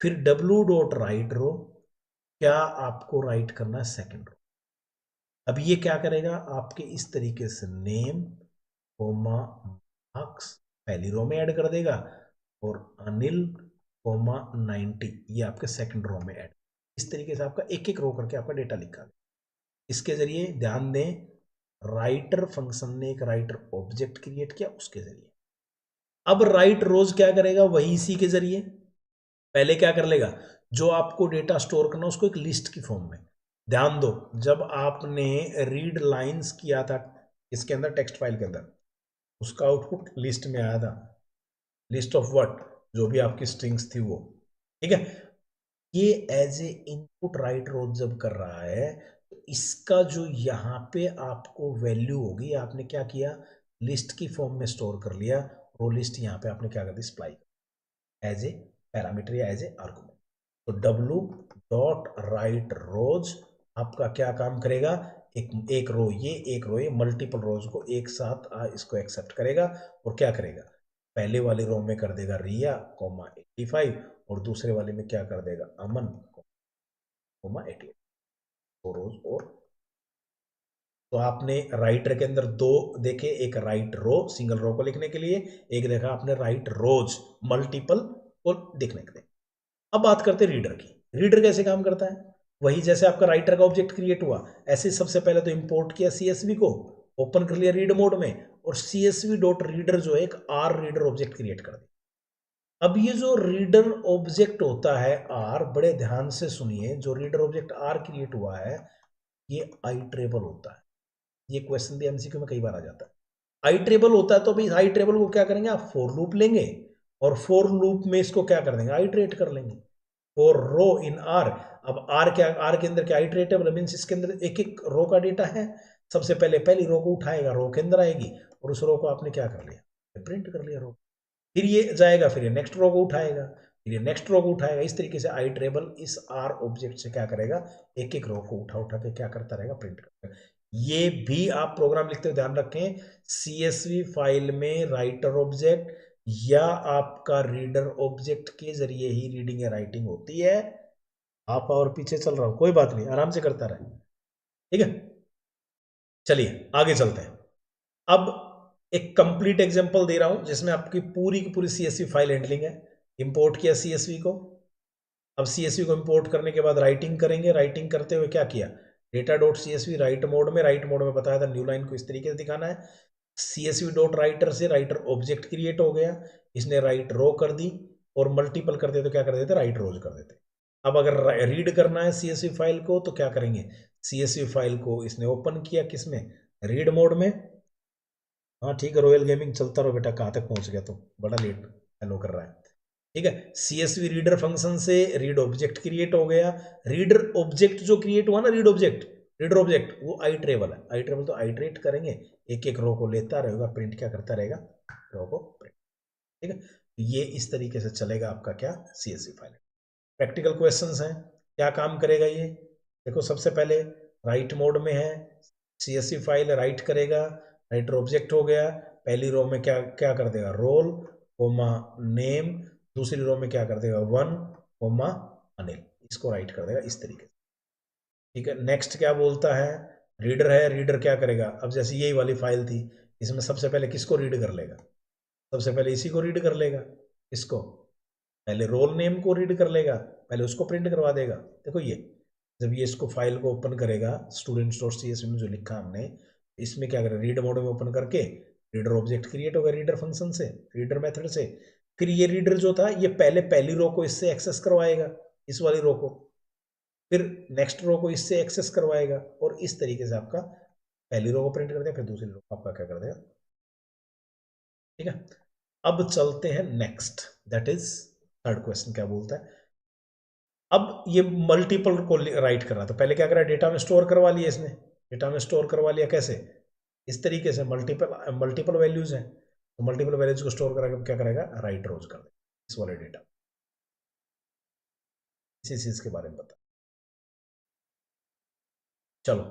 Speaker 1: फिर डब्लू डॉट राइट रो, क्या आपको राइट करना है सेकंड रो। अब ये क्या करेगा आपके इस तरीके से नेम कोमा मार्क्स पहली रो में ऐड कर देगा, और अनिल कोमा 90 ये आपके सेकंड रो में ऐड। इस तरीके से आपका एक एक रो करके आपका डेटा लिखा है। इसके जरिए ध्यान दें, राइटर फंक्शन ने एक राइटर ऑब्जेक्ट क्रिएट किया उसके जरिए। अब राइट रोज क्या करेगा, वही इसी के जरिए पहले क्या कर लेगा, जो आपको डेटा स्टोर करना उसको एक लिस्ट की फॉर्म में। ध्यान दो, जब आपने रीड लाइंस किया था इसके अंदर टेक्स्ट फाइल के अंदर, उसका आउटपुट लिस्ट में आया था, लिस्ट ऑफ व्हाट, जो भी आपकी स्ट्रिंग्स थी वो, ठीक है। ये एज ए इनपुट राइट रोज जब कर रहा है तो इसका जो यहाँ पे आपको वैल्यू होगी, आपने क्या किया, लिस्ट की फॉर्म में स्टोर कर लिया, वो लिस्ट यहाँ पे आपने क्या कर दी, सप्लाई एज ए पैरामीटर या एज ए आर्गुमेंट। तो डब्लू डॉट राइट रोज आपका क्या काम करेगा, एक रो ये, एक रो ये, मल्टीपल रोज को एक साथ इसको एक्सेप्ट करेगा, और क्या करेगा, पहले वाली रो में कर देगा रिया कोमा 85, और दूसरे वाले में क्या कर देगा, अमन कोमा 88, दो रोज। और तो आपने राइटर के अंदर 2 देखे, एक राइट रो सिंगल रो को लिखने के लिए, एक देखा आपने राइट रोज मल्टीपल को लिखने के लिए। अब बात करते हैं रीडर की। रीडर कैसे काम करता है, वही जैसे आपका राइटर का ऑब्जेक्ट क्रिएट हुआ, ऐसे सबसे पहले तो इंपोर्ट किया सीएसवी को, ओपन कर लिया रीड मोड में, और सीएसवी डॉट रीडर जो है एक आर रीडर ऑब्जेक्ट क्रिएट कर दिया। अब ये जो रीडर ऑब्जेक्ट होता है आर, बड़े ध्यान से सुनिए, जो रीडर ऑब्जेक्ट आर क्रिएट हुआ है ये आई ट्रेबल होता है। ये क्वेश्चन भी एमसीक्यू में कई बार आ जाता है। आई ट्रेबल होता है तो भाई आई ट्रेबल को क्या करेंगे आप, फोर लूप लेंगे, और फोर लूप में इसको क्या कर देंगे, आइट्रेट कर लेंगे, फॉर रो इन आर। अब आर क्या, आर के अंदर क्या आइट्रेटेबल मीन्स इसके अंदर एक एक रो का डेटा है, सबसे पहले पहली रो को उठाएगा, रो के अंदर आएगी, और उस रो को आपने क्या कर लिया, प्रिंट कर लिया रो, फिर ये जाएगा, फिर ये नेक्स्ट रो को उठाएगा, फिर ये नेक्स्ट रो को उठाएगा। इस तरीके से आई ट्रेबल इस आर ऑब्जेक्ट से क्या करेगा, एक एक रो को उठा उठा के क्या करता रहेगा, प्रिंट करेगा। ये भी आप प्रोग्राम लिखते हुए ध्यान रखें, सीएसवी फाइल में राइटर ऑब्जेक्ट या आपका रीडर ऑब्जेक्ट के जरिए ही रीडिंग या राइटिंग होती है। आप और पीछे चल रहा हूं, कोई बात नहीं, आराम से करता रहे, ठीक है। चलिए आगे चलते हैं। अब एक कंप्लीट एग्जांपल दे रहा हूं जिसमें आपकी पूरी की पूरी सीएसवी फाइल हैंडलिंग है। इंपोर्ट किया सीएसवी को, अब सीएसवी को इंपोर्ट करने के बाद राइटिंग करेंगे, राइटिंग करते हुए क्या किया, data dot CSV right mode में, राइट मोड में बताया था न्यू लाइन को इस तरीके से दिखाना है। सीएसवी डॉट राइटर से राइटर ऑब्जेक्ट क्रिएट हो गया, इसने राइट रो कर दी, और मल्टीपल करते तो क्या कर देते, राइट रोज कर देते। अब अगर रीड करना है सीएसवी फाइल को तो क्या करेंगे, CSV फाइल को इसने ओपन किया किसमें, रीड मोड में। हाँ ठीक है, रॉयल गेमिंग चलता रहो बेटा, कहाँ तक पहुंच गया तुम, बड़ा लेट हेलो कर रहा है। ठीक है, CSV रीडर फंक्शन से रीड ऑब्जेक्ट क्रिएट हो गया। रीडर ऑब्जेक्ट जो क्रिएट हुआ ना, रीडर ऑब्जेक्ट वो आईट्रेबल है। आईट्रेबल तो आइट्रेट करेंगे, एक एक रो को लेता रहेगा, प्रिंट क्या करता रहेगा, रो को प्रिंट। ठीक है, ये इस तरीके से चलेगा आपका क्या, CSV फाइल। प्रैक्टिकल क्वेश्चंस हैं, क्या काम करेगा ये, देखो सबसे पहले राइट मोड में है, CSV फाइल राइट करेगा, राइटर ऑब्जेक्ट हो गया, पहली रो में क्या क्या कर देगा, रोल कोमा नेम, दूसरी रो में क्या कर देगा, 1 कोमा अनिल, इसको राइट कर देगा इस तरीके से। ठीक है, नेक्स्ट क्या बोलता है, रीडर है, रीडर क्या करेगा, अब जैसे यही वाली फाइल थी, इसमें सबसे पहले किसको रीड कर लेगा, सबसे पहले इसी को रीड कर लेगा, इसको पहले रोल नेम को रीड कर लेगा, पहले उसको प्रिंट करवा देगा। देखो ये जब ये इसको फाइल को ओपन करेगा, students.csv में जो लिखा हमने, इसमें क्या करेगा, रीड मोड में ओपन करके रीडर ऑब्जेक्ट क्रिएट होगा रीडर फंक्शन से, रीडर मेथड से। फिर ये रीडर जो था ये पहले पहली रो को इससे एक्सेस करवाएगा, इस वाली रो को, फिर नेक्स्ट रो को इससे एक्सेस करवाएगा, और इस तरीके से आपका पहली रो को प्रिंट कर देगा, फिर दूसरी रो को आपका क्या कर देगा। ठीक है, अब चलते हैं next, that is third question क्या बोलता है। अब ये मल्टीपल को राइट कर रहा था, पहले क्या करा, डेटा में स्टोर करवा लिया इसने, डेटा में स्टोर करवा लिया कैसे, इस तरीके से मल्टीपल मल्टीपल वैल्यूज हैं, तो मल्टीपल वैल्यूज को स्टोर करा क्या करेगा, राइट रोज कर देगा इस वाले डेटा, इसी चीज के बारे में बता। चलो